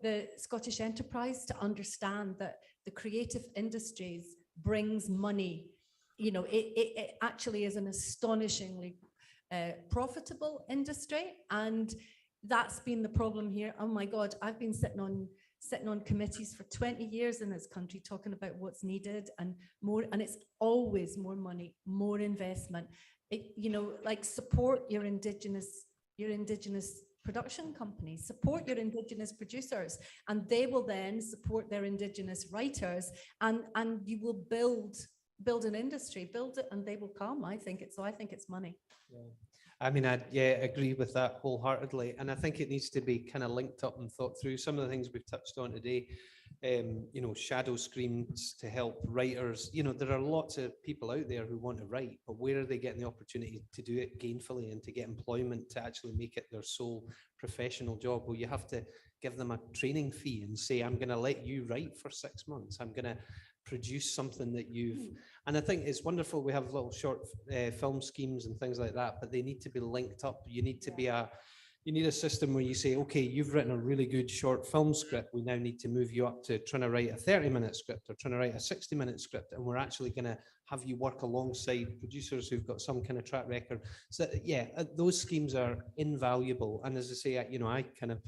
Speaker 5: the Scottish enterprise to understand that the creative industries brings money. You know, it actually is an astonishingly profitable industry, and that's been the problem here. Oh my God, I've been sitting on committees for 20 years in this country talking about what's needed and more, and it's always more money, more investment. You know, like support your indigenous production companies, support your indigenous producers, and they will then support their indigenous writers, and you will build an industry, build it, and they will come. I think it's money.
Speaker 1: Yeah. I mean, I agree with that wholeheartedly, and I think it needs to be kind of linked up and thought through. Some of the things we've touched on today, you know, shadow screens to help writers. You know, there are lots of people out there who want to write, but where are they getting the opportunity to do it gainfully and to get employment to actually make it their sole professional job? Well, you have to give them a training fee and say, I'm going to let you write for 6 months. I'm going to produce something that you've, and I think it's wonderful. We have little short film schemes and things like that, but they need to be linked up. You need to be you need a system where you say, okay, you've written a really good short film script. We now need to move you up to trying to write a 30-minute script or trying to write a 60-minute script. And we're actually going to have you work alongside producers who've got some kind of track record. So yeah, those schemes are invaluable. And as I say, you know, I kind of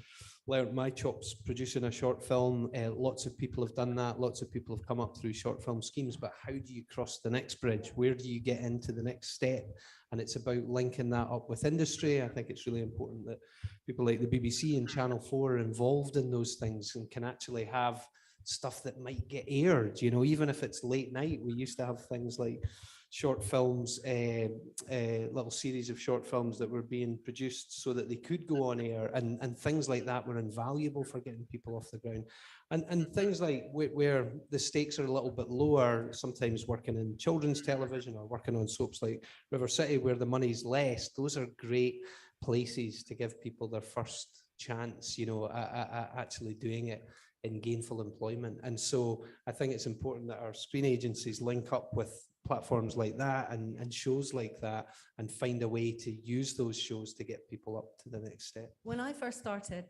Speaker 1: learned my chops producing a short film. Lots of people have done that. Lots of people have come up through short film schemes, but how do you cross the next bridge? Where do you get into the next step? And it's about linking that up with industry. I think it's really important that people like the BBC and Channel 4 are involved in those things and can actually have stuff that might get aired, you know, even if it's late night. We used to have things like short films, little series of short films that were being produced so that they could go on air, and things like that were invaluable for getting people off the ground. And things like where the stakes are a little bit lower, sometimes working in children's television or working on soaps like River City where the money's less, those are great places to give people their first chance, you know, at actually doing it in gainful employment. And so I think it's important that our screen agencies link up with platforms like that and shows like that, and find a way to use those shows to get people up to the next step.
Speaker 5: When I first started,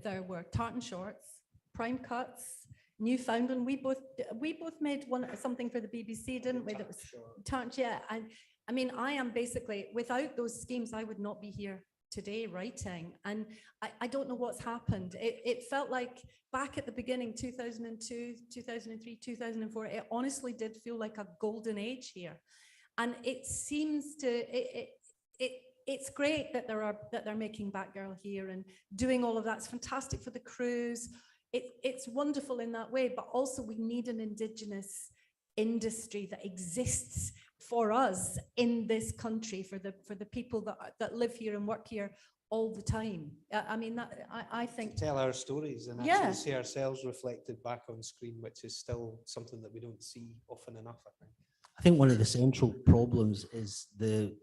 Speaker 5: there were Tartan Shorts, Prime Cuts, Newfoundland. We both made something for the BBC, didn't we? That was Tartan, yeah. And I mean, I am basically, without those schemes, I would not be here today writing. And I don't know what's happened. It felt like back at the beginning, 2002, 2003, 2004, it honestly did feel like a golden age here. And it seems to, it's great that they're making Batgirl here and doing all of that. It's fantastic for the crews. It's wonderful in that way, but also we need an Indigenous industry that exists for us in this country, for the people that live here and work here all the time. I mean, that I think
Speaker 1: tell our stories and actually see ourselves reflected back on screen, which is still something that we don't see often enough, I think.
Speaker 3: I think one of the central problems is the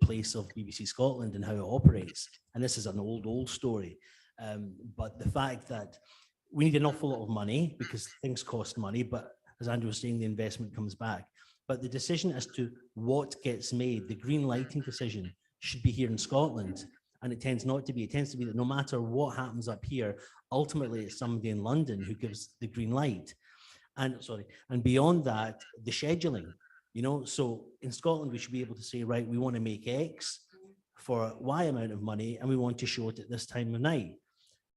Speaker 3: place of BBC Scotland and how it operates. And this is an old story. But the fact that we need an awful lot of money because things cost money, but as Andrew was saying, the investment comes back. But the decision as to what gets made, the green lighting decision, should be here in Scotland. And it tends not to be. It tends to be that no matter what happens up here, ultimately it's somebody in London who gives the green light. And beyond that, the scheduling, you know, so in Scotland, we should be able to say, right, we want to make X for Y amount of money, and we want to show it at this time of night.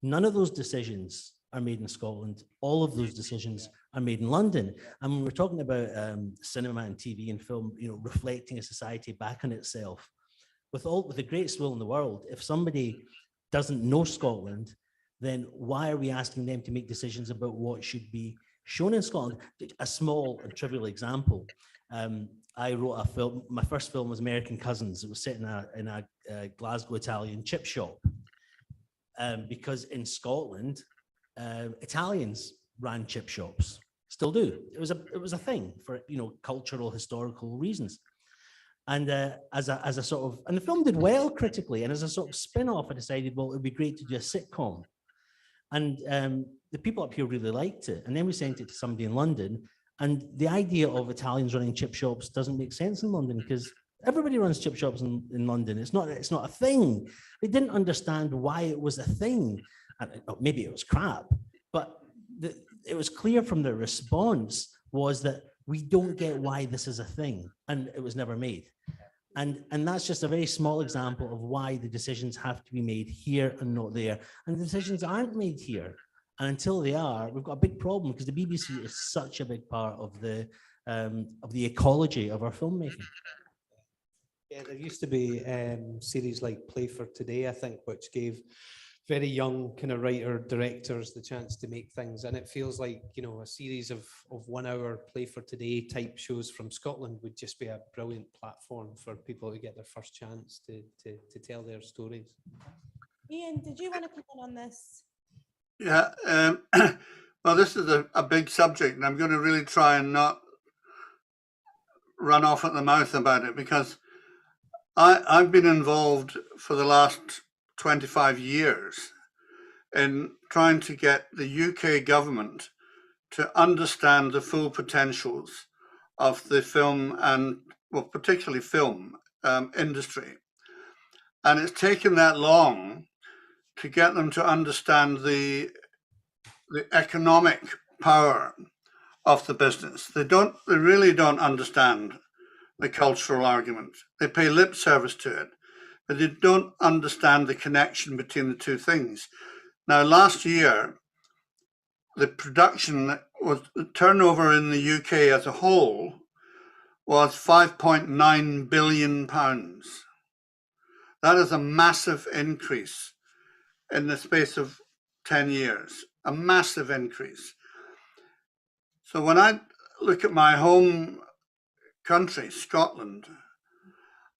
Speaker 3: None of those decisions are made in Scotland. All of those decisions are made in London. And when we're talking about cinema and TV and film, you know, reflecting a society back on itself, with the greatest will in the world, if somebody doesn't know Scotland, then why are we asking them to make decisions about what should be shown in Scotland? A small and trivial example. I wrote a film. My first film was American Cousins. It was set in a Glasgow Italian chip shop, because in Scotland, Italians ran chip shops, still do. It was a thing for, you know, cultural, historical reasons. And as a sort of, and the film did well critically, and as a sort of spin-off, I decided, well, it would be great to do a sitcom. And the people up here really liked it. And then we sent it to somebody in London, and the idea of Italians running chip shops doesn't make sense in London, because everybody runs chip shops in London. It's not a thing. They didn't understand why it was a thing. And maybe it was crap, but it was clear from the response was that we don't get why this is a thing, and it was never made. And that's just a very small example of why the decisions have to be made here and not there. And the decisions aren't made here. And until they are, we've got a big problem, because the BBC is such a big part of the ecology of our filmmaking.
Speaker 1: Yeah, there used to be series like Play for Today, I think, which gave very young kind of writer directors the chance to make things. And it feels like, you know, a series of 1 hour Play for Today type shows from Scotland would just be a brilliant platform for people to get their first chance to tell their stories.
Speaker 4: Iain, did you want to comment on this?
Speaker 6: Yeah, well, this is a big subject, and I'm going to really try and not run off at the mouth about it, because I've been involved for the last 25 years in trying to get the UK government to understand the full potentials of the film and, well, particularly film industry. And it's taken that long to get them to understand the economic power of the business. They really don't understand the cultural argument. They pay lip service to it, but they don't understand the connection between the two things. Now, last year, the turnover in the UK as a whole was £5.9 billion. That is a massive increase in the space of 10 years, a massive increase. So when I look at my home country, Scotland,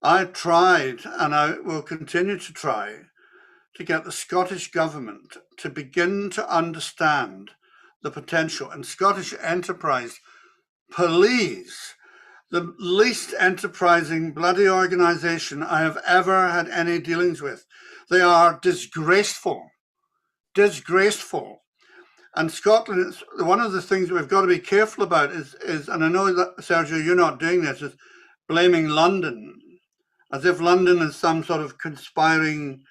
Speaker 6: I tried, and I will continue to try, to get the Scottish government to begin to understand the potential. And Scottish Enterprise Police, the least enterprising bloody organisation I have ever had any dealings with. They are disgraceful. disgraceful. And Scotland, one of the things we've got to be careful about is, and I know that, Sergio, you're not doing this, is blaming London, as if London is some sort of conspiring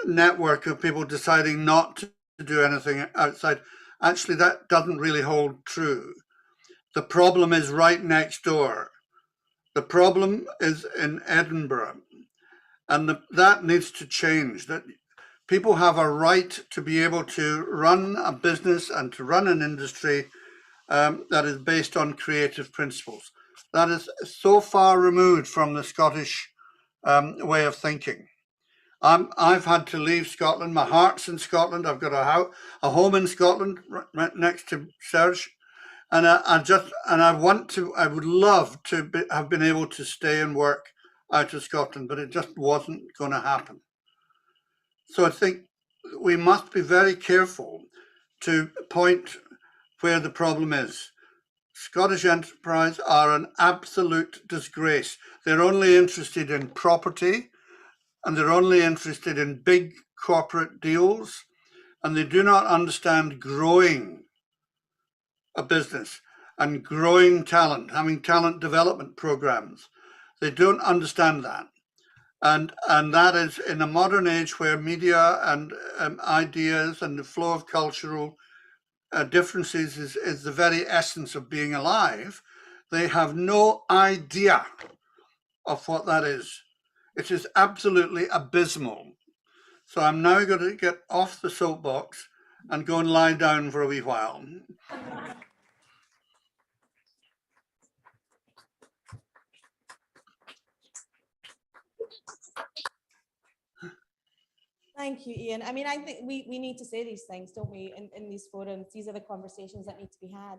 Speaker 6: network of people deciding not to do anything outside. Actually, that doesn't really hold true. The problem is right next door. The problem is in Edinburgh, and that needs to change. That people have a right to be able to run a business and to run an industry that is based on creative principles. That is so far removed from the Scottish way of thinking. I've had to leave Scotland. My heart's in Scotland. I've got a home in Scotland right next to Serge, and I would love to have been able to stay and work out of Scotland, but it just wasn't going to happen. So I think we must be very careful to point where the problem is. Scottish enterprise are an absolute disgrace. They're only interested in property, and they're only interested in big corporate deals, and they do not understand growing a business and growing talent, having talent development programs. They don't understand that. And that is in a modern age where media and ideas and the flow of cultural differences is the very essence of being alive. They have no idea of what that is. It is absolutely abysmal. So I'm now going to get off the soapbox and go and lie down for a wee while.
Speaker 4: Thank you, Iain. I mean, I think we need to say these things, don't we, in these forums? These are the conversations that need to be had.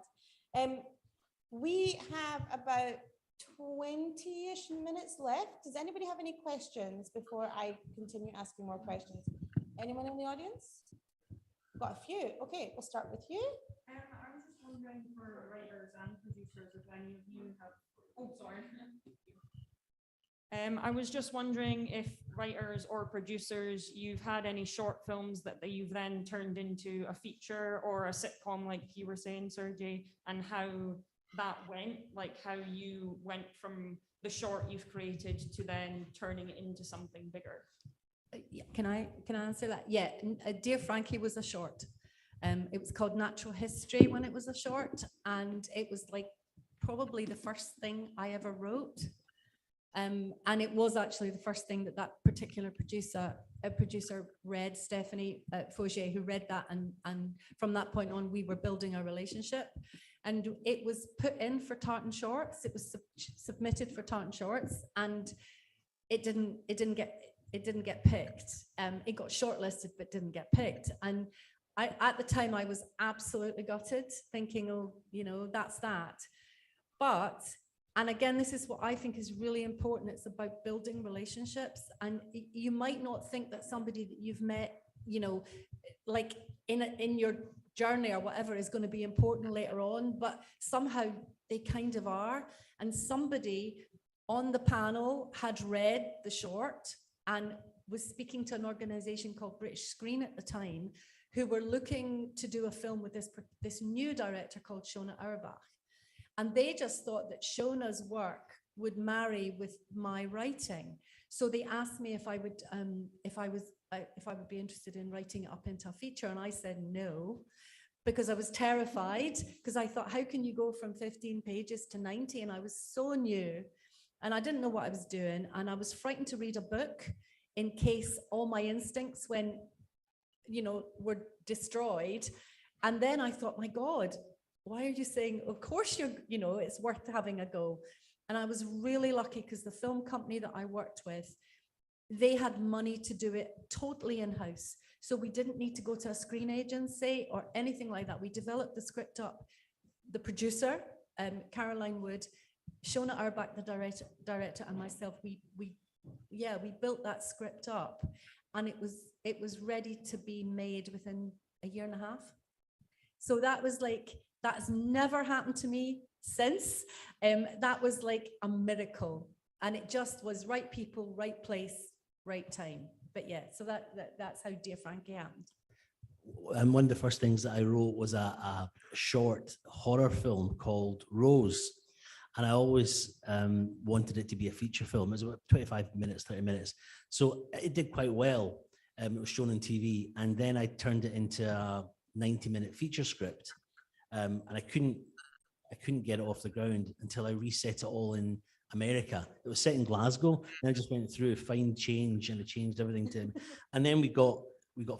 Speaker 4: We have about 20-ish minutes left. Does anybody have any questions before I continue asking more questions? Anyone in the audience? Got a few. Okay, we'll start with you.
Speaker 2: I was just wondering for writers and producers if any of you have. Oh, sorry. I was just wondering if writers or producers, you've had any short films that you've then turned into a feature or a sitcom, like you were saying, Sergey, and how that went, like how you went from the short you've created to then turning it into something bigger.
Speaker 5: Yeah, can I answer that? Yeah, Dear Frankie was a short. It was called Natural History when it was a short, and it was like probably the first thing I ever wrote. And it was actually the first thing that particular producer read, Stephanie Faugier, who read that, and from that point on, we were building a relationship. And it was put in for Tartan Shorts. It was submitted for Tartan Shorts, and it didn't get picked. It got shortlisted, but didn't get picked. And at the time, I was absolutely gutted, thinking, oh, that's that. But and again, this is what I think is really important. It's about building relationships. And you might not think that somebody that you've met, like in your journey or whatever is going to be important later on, but somehow they kind of are. And somebody on the panel had read the short and was speaking to an organization called British Screen at the time, who were looking to do a film with this new director called Shona Auerbach. And they just thought that Shona's work would marry with my writing. So they asked me if I would be interested in writing it up into a feature. And I said no, because I was terrified, because I thought, how can you go from 15 pages to 90? And I was so new and I didn't know what I was doing. And I was frightened to read a book in case all my instincts were destroyed. And then I thought, my God, why are you saying, of course it's worth having a go. And I was really lucky because the film company that I worked with, they had money to do it totally in-house. So we didn't need to go to a screen agency or anything like that. We developed the script up. The producer, Caroline Wood, Shona Auerbach, the director, and myself, we built that script up, and it was ready to be made within a year and a half. So that was like, that has never happened to me since. That was like a miracle, and it just was right people, right place, right time. But yeah, so that's how Dear Frankie happened.
Speaker 3: and one of the first things that I wrote was a short horror film called Rose. And I always wanted it to be a feature film. It was about 25 minutes, 30 minutes. So it did quite well. It was shown on TV. And then I turned it into a 90-minute feature script. And I couldn't get it off the ground until I reset it all in America. It was set in Glasgow. And I just went through a fine change, and I changed everything to, and then we got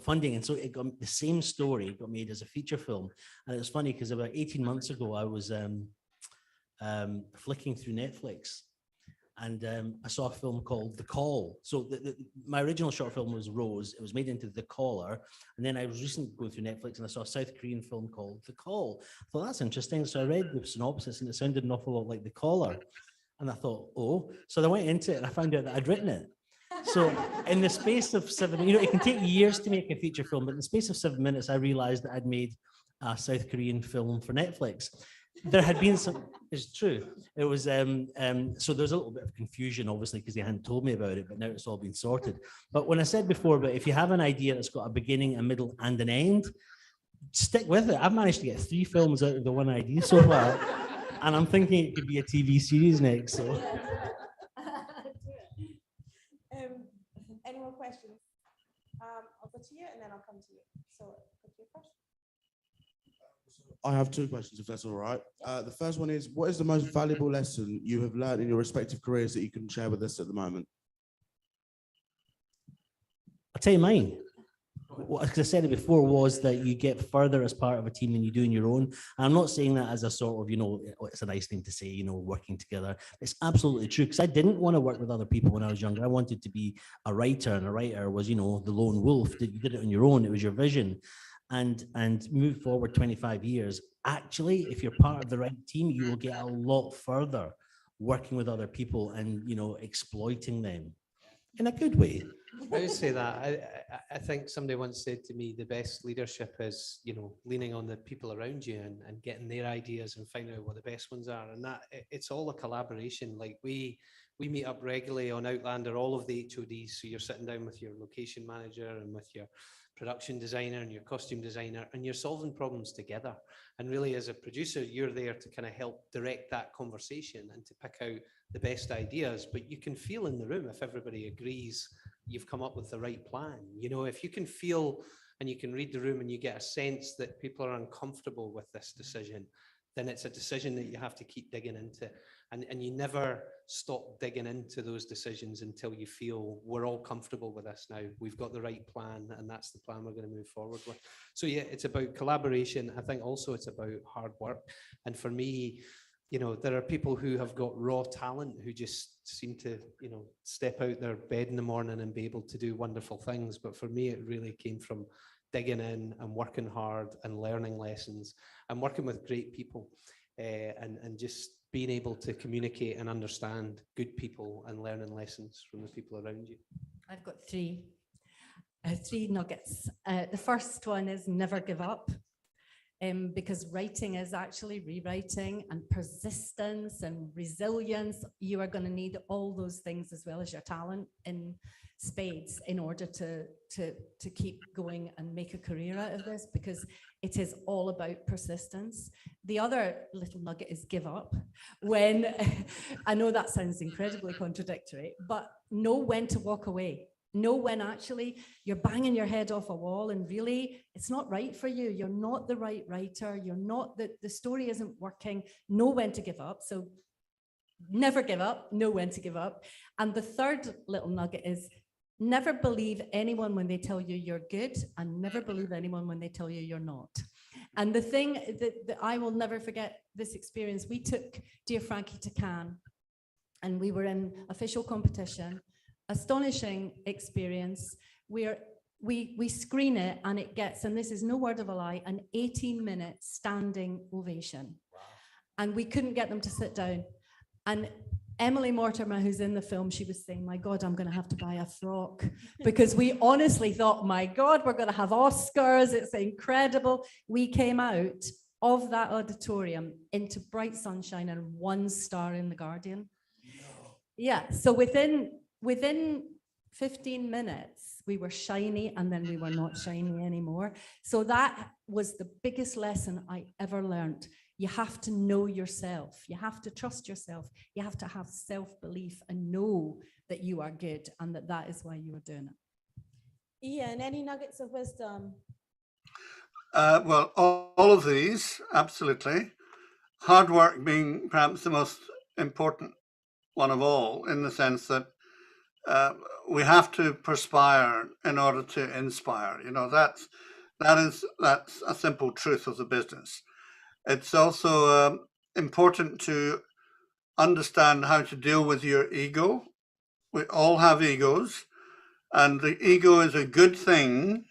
Speaker 3: funding. And so it got the same story got made as a feature film. And it was funny because about 18 months ago, I was flicking through Netflix, and I saw a film called The Call. So my original short film was Rose. It was made into The Caller. And then I was recently going through Netflix and I saw a South Korean film called The Call. I thought, that's interesting. So I read the synopsis and it sounded an awful lot like The Caller. And I thought, oh, so I went into it and I found out that I'd written it. So in the space of 7, it can take years to make a feature film, but in the space of 7 minutes, I realized that I'd made a South Korean film for Netflix. There had been some, it's true. It was, so there was a little bit of confusion, obviously, because they hadn't told me about it, but now it's all been sorted. But when I said before, but if you have an idea that's got a beginning, a middle, and an end, stick with it. I've managed to get 3 films out of the one idea so far, and I'm thinking it could be a TV series next, so.
Speaker 4: Any more questions? I'll go to you and then I'll come to you. So, go to you first.
Speaker 7: I have 2 questions, if that's all right. The first one is, what is the most valuable lesson you have learned in your respective careers that you can share with us at the moment?
Speaker 3: I'll tell you mine. As I said it before, was that you get further as part of a team than you do on your own. And I'm not saying that as a sort of, it's a nice thing to say, working together. It's absolutely true, because I didn't want to work with other people when I was younger. I wanted to be a writer, and a writer was, the lone wolf. You did it on your own. It was your vision. And move forward 25 years. Actually, if you're part of the right team, you will get a lot further working with other people and, exploiting them in a good way.
Speaker 1: I would say that. I think somebody once said to me, the best leadership is, leaning on the people around you and getting their ideas and finding out what the best ones are. And that it's all a collaboration. Like we meet up regularly on Outlander, all of the HODs. So you're sitting down with your location manager and with your production designer and your costume designer, and you're solving problems together. And really, as a producer, you're there to kind of help direct that conversation and to pick out the best ideas. But you can feel in the room if everybody agrees you've come up with the right plan. If you can feel and you can read the room and you get a sense that people are uncomfortable with this decision, then it's a decision that you have to keep digging into. And you never stop digging into those decisions until you feel we're all comfortable with this now. We've got the right plan, and that's the plan we're going to move forward with. So yeah, it's about collaboration. I think also it's about hard work. And for me, there are people who have got raw talent who just seem to, step out their bed in the morning and be able to do wonderful things. But for me, it really came from digging in and working hard and learning lessons and working with great people and just being able to communicate and understand good people and learning lessons from the people around you.
Speaker 5: I've got 3 nuggets. The first one is never give up. Because writing is actually rewriting, and persistence and resilience. You are going to need all those things as well as your talent in spades in order to keep going and make a career out of this, because it is all about persistence. The other little nugget is give up. When I know that sounds incredibly contradictory, but know when to walk away. Know when actually you're banging your head off a wall and really it's not right for you. You're not the right writer. You're not, the story isn't working. Know when to give up. So never give up. Know when to give up. And the third little nugget is never believe anyone when they tell you you're good, and never believe anyone when they tell you you're not. And the thing that I will never forget this experience, we took Dear Frankie to Cannes, and we were in official competition. Astonishing experience where we screen it and it gets, and this is no word of a lie, an 18-minute standing ovation. Wow. And we couldn't get them to sit down. And Emily Mortimer, who's in the film, she was saying, my God, I'm going to have to buy a frock, because we honestly thought, my God, we're going to have Oscars. It's incredible. We came out of that auditorium into bright sunshine and 1 star in The Guardian. No. Yeah. So within 15 minutes, we were shiny and then we were not shiny anymore. So that was the biggest lesson I ever learned. You have to know yourself. You have to trust yourself. You have to have self-belief and know that you are good and that is why you are doing it.
Speaker 4: Iain, any nuggets of wisdom?
Speaker 6: Well, all of these, absolutely. Hard work being perhaps the most important one of all, in the sense that we have to perspire in order to inspire. You know, that's a simple truth of the business. It's also important to understand how to deal with your ego. We all have egos, and the ego is a good thing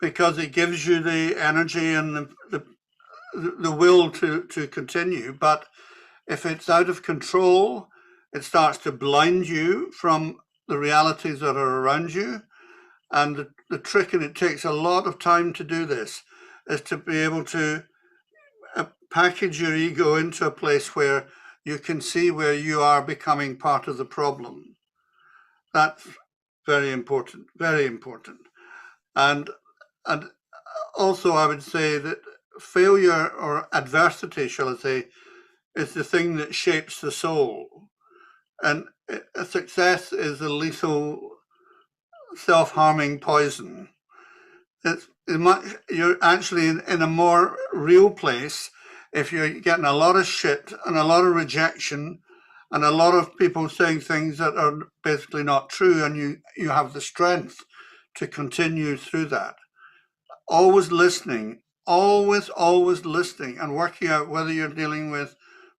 Speaker 6: because it gives you the energy and the will to continue. But if it's out of control, it starts to blind you from the realities that are around you. And the trick, and it takes a lot of time to do this, is to be able to package your ego into a place where you can see where you are becoming part of the problem. That's very important, very important. And also I would say that failure or adversity, shall I say, is the thing that shapes the soul. And a success is a lethal self-harming poison. You're actually in a more real place if you're getting a lot of shit and a lot of rejection and a lot of people saying things that are basically not true, and you have the strength to continue through that. Always listening, always listening, and working out whether you're dealing with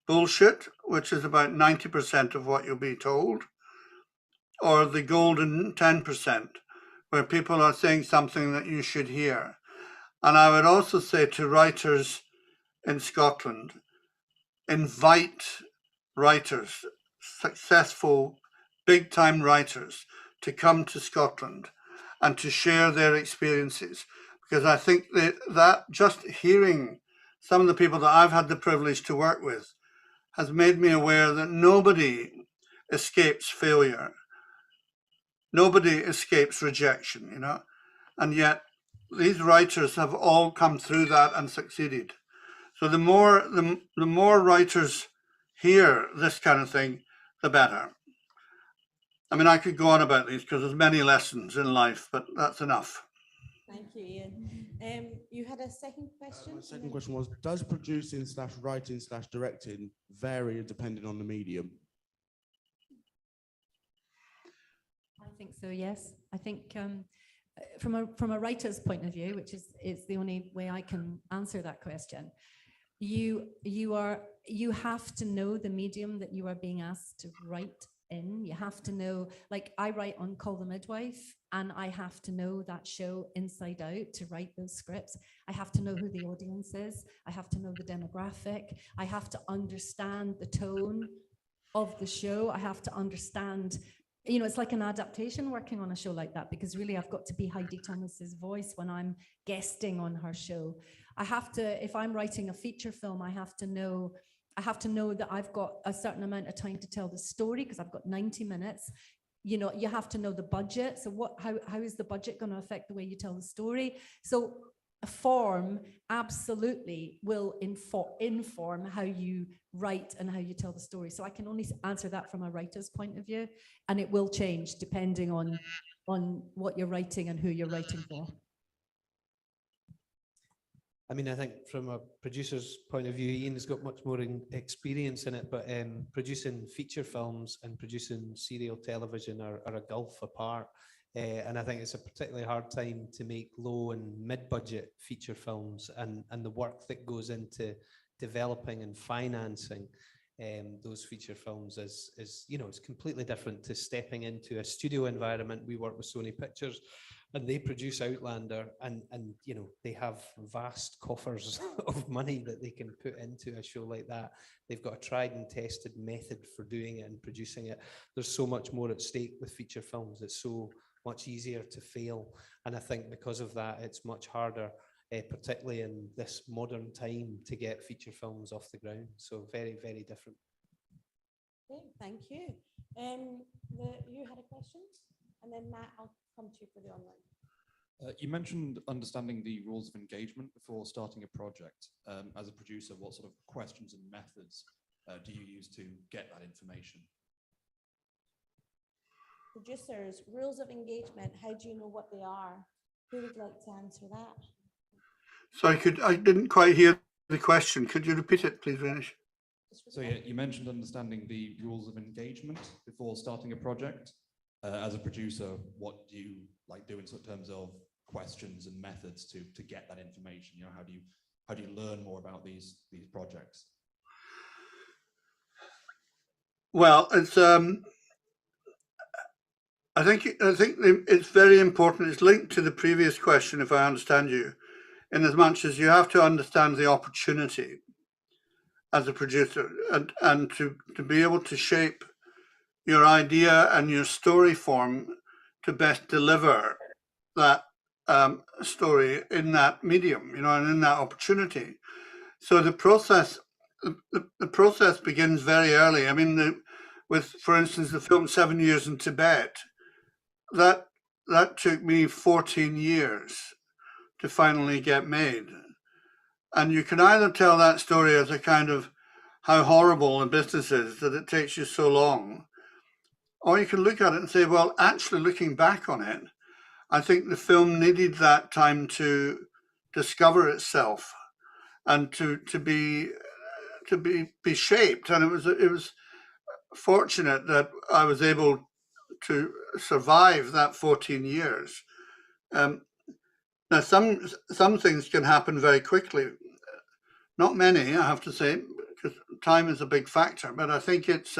Speaker 6: bullshit, which is about 90% of what you'll be told, or the golden 10%, where people are saying something that you should hear. And I would also say to writers in Scotland, invite writers, successful, big-time writers, to come to Scotland and to share their experiences. Because I think that just hearing some of the people that I've had the privilege to work with has made me aware that nobody escapes failure. Nobody escapes rejection, you know, and yet these writers have all come through that and succeeded. So the more writers hear this kind of thing, the better. I mean, I could go on about these because there's many lessons in life, but that's enough.
Speaker 4: Thank you, Iain. You had a second question?
Speaker 7: My second question was, does producing / writing / directing vary depending on the medium?
Speaker 5: I think so, yes. I think from a writer's point of view, which is the only way I can answer that question, you have to know the medium that you are being asked to write in. You have to know, like I write on Call the Midwife, and I have to know that show inside out to write those scripts. I have to know who the audience is. I have to know the demographic. I have to understand the tone of the show. I have to understand, you know, it's like an adaptation working on a show like that, because really I've got to be Heidi Thomas's voice when I'm guesting on her show. I have to, if I'm writing a feature film, I have to know that I've got a certain amount of time to tell the story, because I've got 90 minutes. You know, you have to know the budget. So how is the budget going to affect the way you tell the story? So a form absolutely will inform how you write and how you tell the story. So I can only answer that from a writer's point of view, and it will change depending on what you're writing and who you're writing for.
Speaker 1: I mean, I think from a producer's point of view, Iain's got much more experience in it, but producing feature films and producing serial television are a gulf apart. And I think it's a particularly hard time to make low and mid-budget feature films, and the work that goes into developing and financing those feature films is, you know, it's completely different to stepping into a studio environment. We work with Sony Pictures, and they produce Outlander, and you know, they have vast coffers of money that they can put into a show like that. They've got a tried and tested method for doing it and producing it. There's so much more at stake with feature films. It's so much easier to fail, and I think because of that, it's much harder, particularly in this modern time, to get feature films off the ground. So very, very different.
Speaker 4: Okay, thank you. You had a question? And then Matt, I'll come to you for the online.
Speaker 8: You mentioned understanding the rules of engagement before starting a project. As a producer, what sort of questions and methods do you use to get that information?
Speaker 4: Producers, rules of engagement, how do you know what they are? Who would like to answer that?
Speaker 6: Sorry, I didn't quite hear the question. Could you repeat it, please, Renish?
Speaker 8: So yeah, you mentioned understanding the rules of engagement before starting a project. As a producer, what do you like do in terms of questions and methods to get that information? You know, how do you learn more about these projects?
Speaker 6: Well, it's I think it's very important. It's linked to the previous question, if I understand you, in as much as you have to understand the opportunity as a producer and to be able to shape your idea and your story form to best deliver that story in that medium, you know, and in that opportunity. So the process begins very early. I mean, with, for instance, the film 7 Years in Tibet, that took me 14 years to finally get made. And you can either tell that story as a kind of how horrible the business is that it takes you so long, or you can look at it and say, well, actually looking back on it, I think the film needed that time to discover itself and to be shaped. And it was fortunate that I was able to survive that 14 years. Now, some things can happen very quickly. Not many, I have to say, because time is a big factor. But I think it's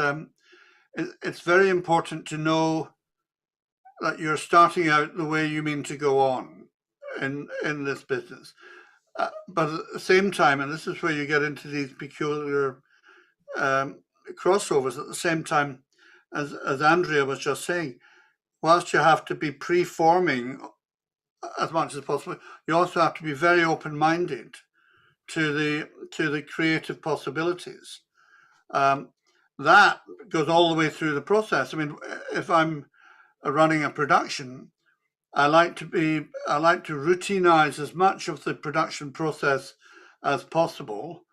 Speaker 6: very important to know that you're starting out the way you mean to go on in this business. But at the same time, and this is where you get into these peculiar crossovers, at the same time, as Andrea was just saying, whilst you have to be preforming as much as possible, you also have to be very open-minded to the creative possibilities. That goes all the way through the process. I mean, if I'm running a production, I like to routinize as much of the production process as possible,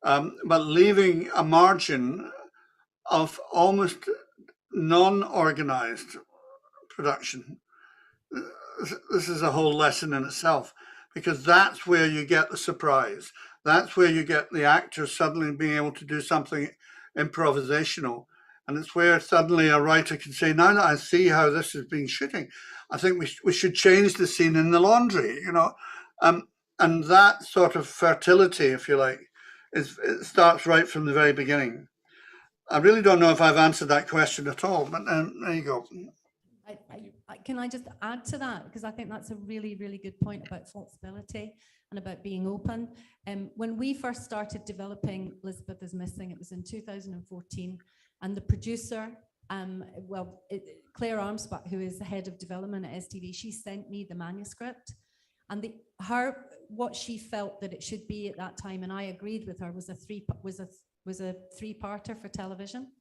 Speaker 6: but leaving a margin of almost non-organized production. This is a whole lesson in itself, because that's where you get the surprise. That's where you get the actors suddenly being able to do something improvisational. And it's where suddenly a writer can say, now that I see how this has been shooting, I think we should change the scene in the laundry, you know. And that sort of fertility, if you like, it starts right from the very beginning. I really don't know if I've answered that question at all, but there you go.
Speaker 5: Can I just add to that? Because I think that's a really, really good point about flexibility and about being open. When we first started developing Elizabeth is Missing, it was in 2014, and the producer, Claire Armspot, who is the head of development at STV, she sent me the manuscript, and what she felt that it should be at that time, and I agreed with her, was a three-parter for television.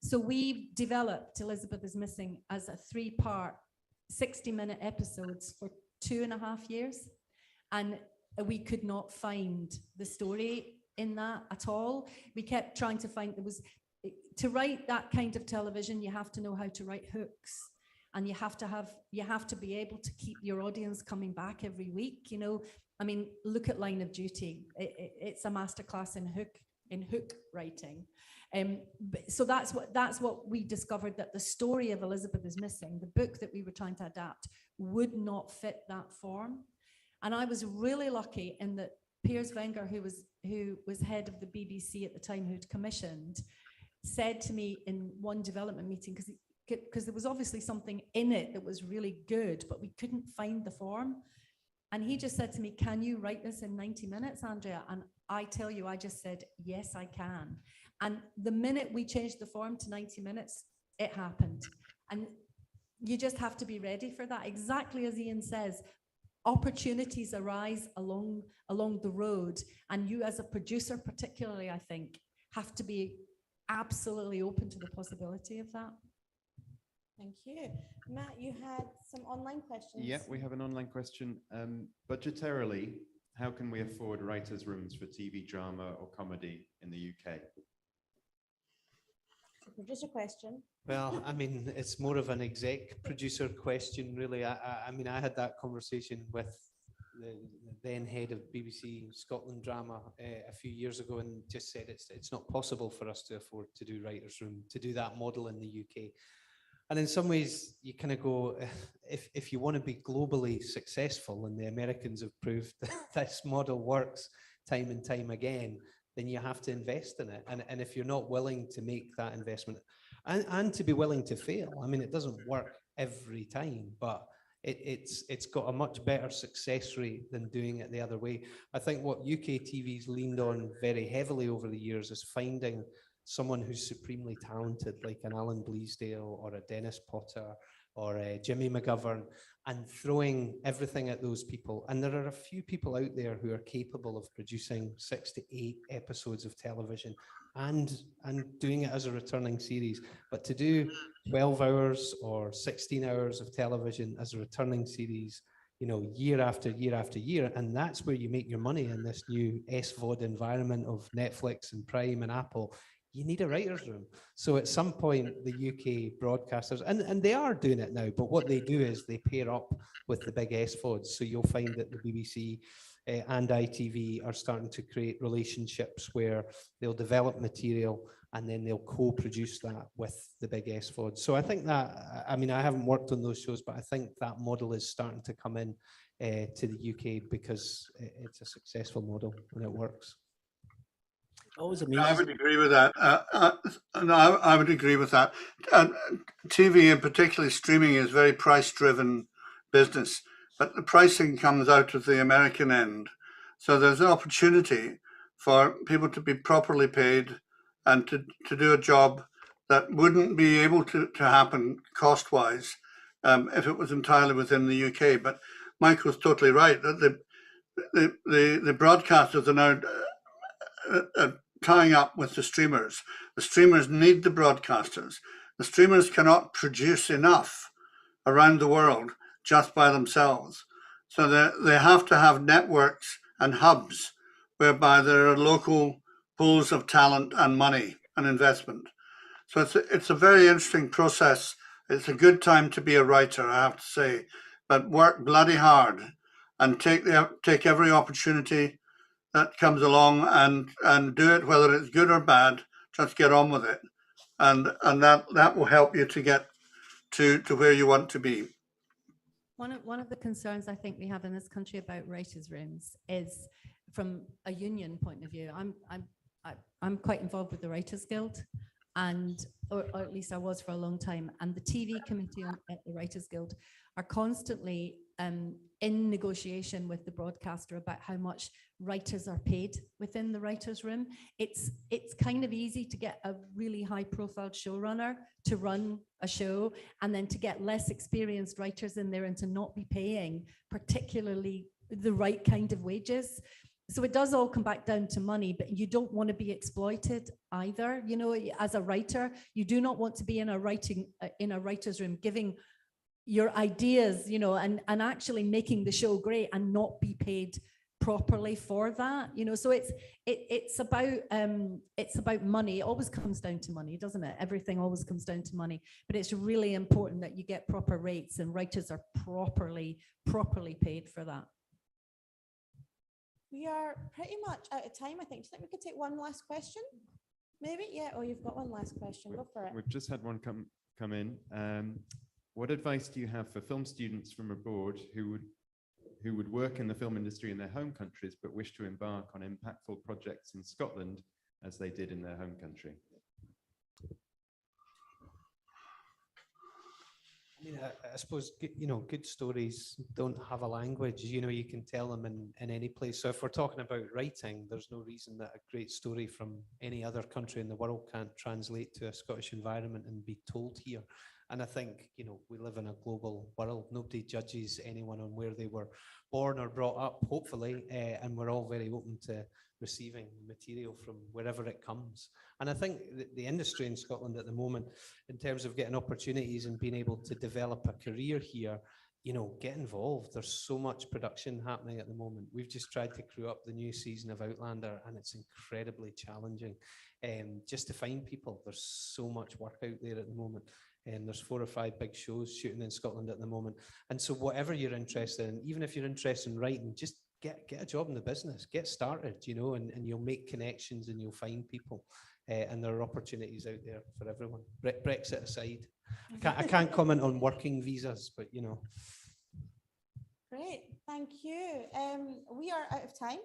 Speaker 5: So we developed Elizabeth is Missing as a 3-part, 60-minute episodes for 2.5 years. And we could not find the story in that at all. We kept trying to find, to write that kind of television, you have to know how to write hooks. And you have to be able to keep your audience coming back every week. You know, I mean, look at Line of Duty. It's a masterclass in hook writing. So that's what we discovered, that the story of Elizabeth is Missing, the book that we were trying to adapt, would not fit that form. And I was really lucky in that Piers Wenger, who was head of the BBC at the time, who'd commissioned, said to me in one development meeting, because there was obviously something in it that was really good, but we couldn't find the form. And he just said to me, can you write this in 90 minutes, Andrea? And I tell you, I just said, yes, I can. And the minute we changed the form to 90 minutes, it happened. And you just have to be ready for that. Exactly as Iain says, opportunities arise along the road. And you as a producer, particularly, I think, have to be absolutely open to the possibility of that.
Speaker 4: Thank you. Matt, you had some online questions.
Speaker 9: Yeah, we have an online question. Budgetarily, how can we afford writers' rooms for TV drama or comedy in the UK?
Speaker 4: Just a question.
Speaker 1: Well, I mean, it's more of an exec producer question, really. I mean, I had that conversation with the then head of BBC Scotland drama a few years ago, and just said it's not possible for us to afford to do writers' room, to do that model in the UK. And in some ways, you kind of go, if you want to be globally successful, and the Americans have proved that this model works time and time again, then you have to invest in it. And if you're not willing to make that investment and to be willing to fail, I mean, it doesn't work every time, but it's got a much better success rate than doing it the other way. I think what UK TV's leaned on very heavily over the years is finding someone who's supremely talented, like an Alan Bleasdale or a Dennis Potter or a Jimmy McGovern, and throwing everything at those people. And there are a few people out there who are capable of producing 6 to 8 episodes of television and doing it as a returning series. But to do 12 hours or 16 hours of television as a returning series, you know, year after year after year, and that's where you make your money in this new SVOD environment of Netflix and Prime and Apple. You need a writer's room. So at some point, the UK broadcasters, and they are doing it now, but what they do is they pair up with the big SVODs. So you'll find that the BBC and ITV are starting to create relationships where they'll develop material and then they'll co-produce that with the big SVODs. So I think that, I mean, I haven't worked on those shows, but I think that model is starting to come in to the UK because it's a successful model and it works.
Speaker 3: Always
Speaker 6: I
Speaker 3: amazing.
Speaker 6: would agree with that. No, I would agree with that. TV, and particularly streaming, is very price-driven business, but the pricing comes out of the American end. So there's an opportunity for people to be properly paid and to do a job that wouldn't be able to happen cost-wise if it was entirely within the UK. But Michael's totally right that the broadcasters are now tying up with the streamers. The streamers need the broadcasters. The streamers cannot produce enough around the world just by themselves. So they have to have networks and hubs whereby there are local pools of talent and money and investment. So it's a very interesting process. It's a good time to be a writer, I have to say, but work bloody hard and take every opportunity that comes along and do it, whether it's good or bad. Just get on with it, and that will help you to get to where you want to be.
Speaker 5: One of the concerns I think we have in this country about writers' rooms is from a union point of view. I'm quite involved with the Writers Guild, and or at least I was for a long time. And the TV committee at the Writers Guild are constantly in negotiation with the broadcaster about how much writers are paid within the writers' room. It's kind of easy to get a really high-profile showrunner to run a show, and then to get less experienced writers in there and to not be paying particularly the right kind of wages. So it does all come back down to money, but you don't want to be exploited either. You know, as a writer, you do not want to be in a writer's room giving your ideas, you know, and actually making the show great and not be paid properly for that, you know. So it's about money. It always comes down to money, doesn't it? Everything always comes down to money, but it's really important that you get proper rates and writers are properly paid for that.
Speaker 4: We are pretty much out of time, I think. Do you think we could take one last question? Maybe, yeah. Oh, you've got one last question. Go for it.
Speaker 9: We've just had one come in. What advice do you have for film students from abroad who would work in the film industry in their home countries but wish to embark on impactful projects in Scotland as they did in their home country?
Speaker 1: I mean, I suppose, you know, good stories don't have a language. You know, you can tell them in any place. So if we're talking about writing, there's no reason that a great story from any other country in the world can't translate to a Scottish environment and be told here. And I think, you know, we live in a global world. Nobody judges anyone on where they were born or brought up, hopefully, and we're all very open to receiving material from wherever it comes. And I think the industry in Scotland at the moment, in terms of getting opportunities and being able to develop a career here, you know, get involved. There's so much production happening at the moment. We've just tried to crew up the new season of Outlander, and it's incredibly challenging just to find people. There's so much work out there at the moment. And there's 4 or 5 big shows shooting in Scotland at the moment. And so whatever you're interested in, even if you're interested in writing, just get a job in the business, get started, you know, and you'll make connections and you'll find people. And there are opportunities out there for everyone. Brexit aside, I can't comment on working visas, but you know.
Speaker 4: Great, thank you. We are out of time.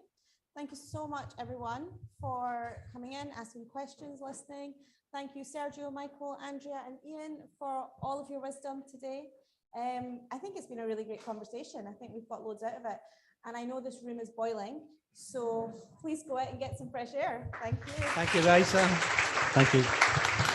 Speaker 4: Thank you so much, everyone, for coming in, asking questions, listening. Thank you, Sergio, Michael, Andrea, and Iain, for all of your wisdom today. I think it's been a really great conversation. I think we've got loads out of it. And I know this room is boiling, so please go out and get some fresh air. Thank you.
Speaker 1: Thank you, Raisah.
Speaker 3: Thank you.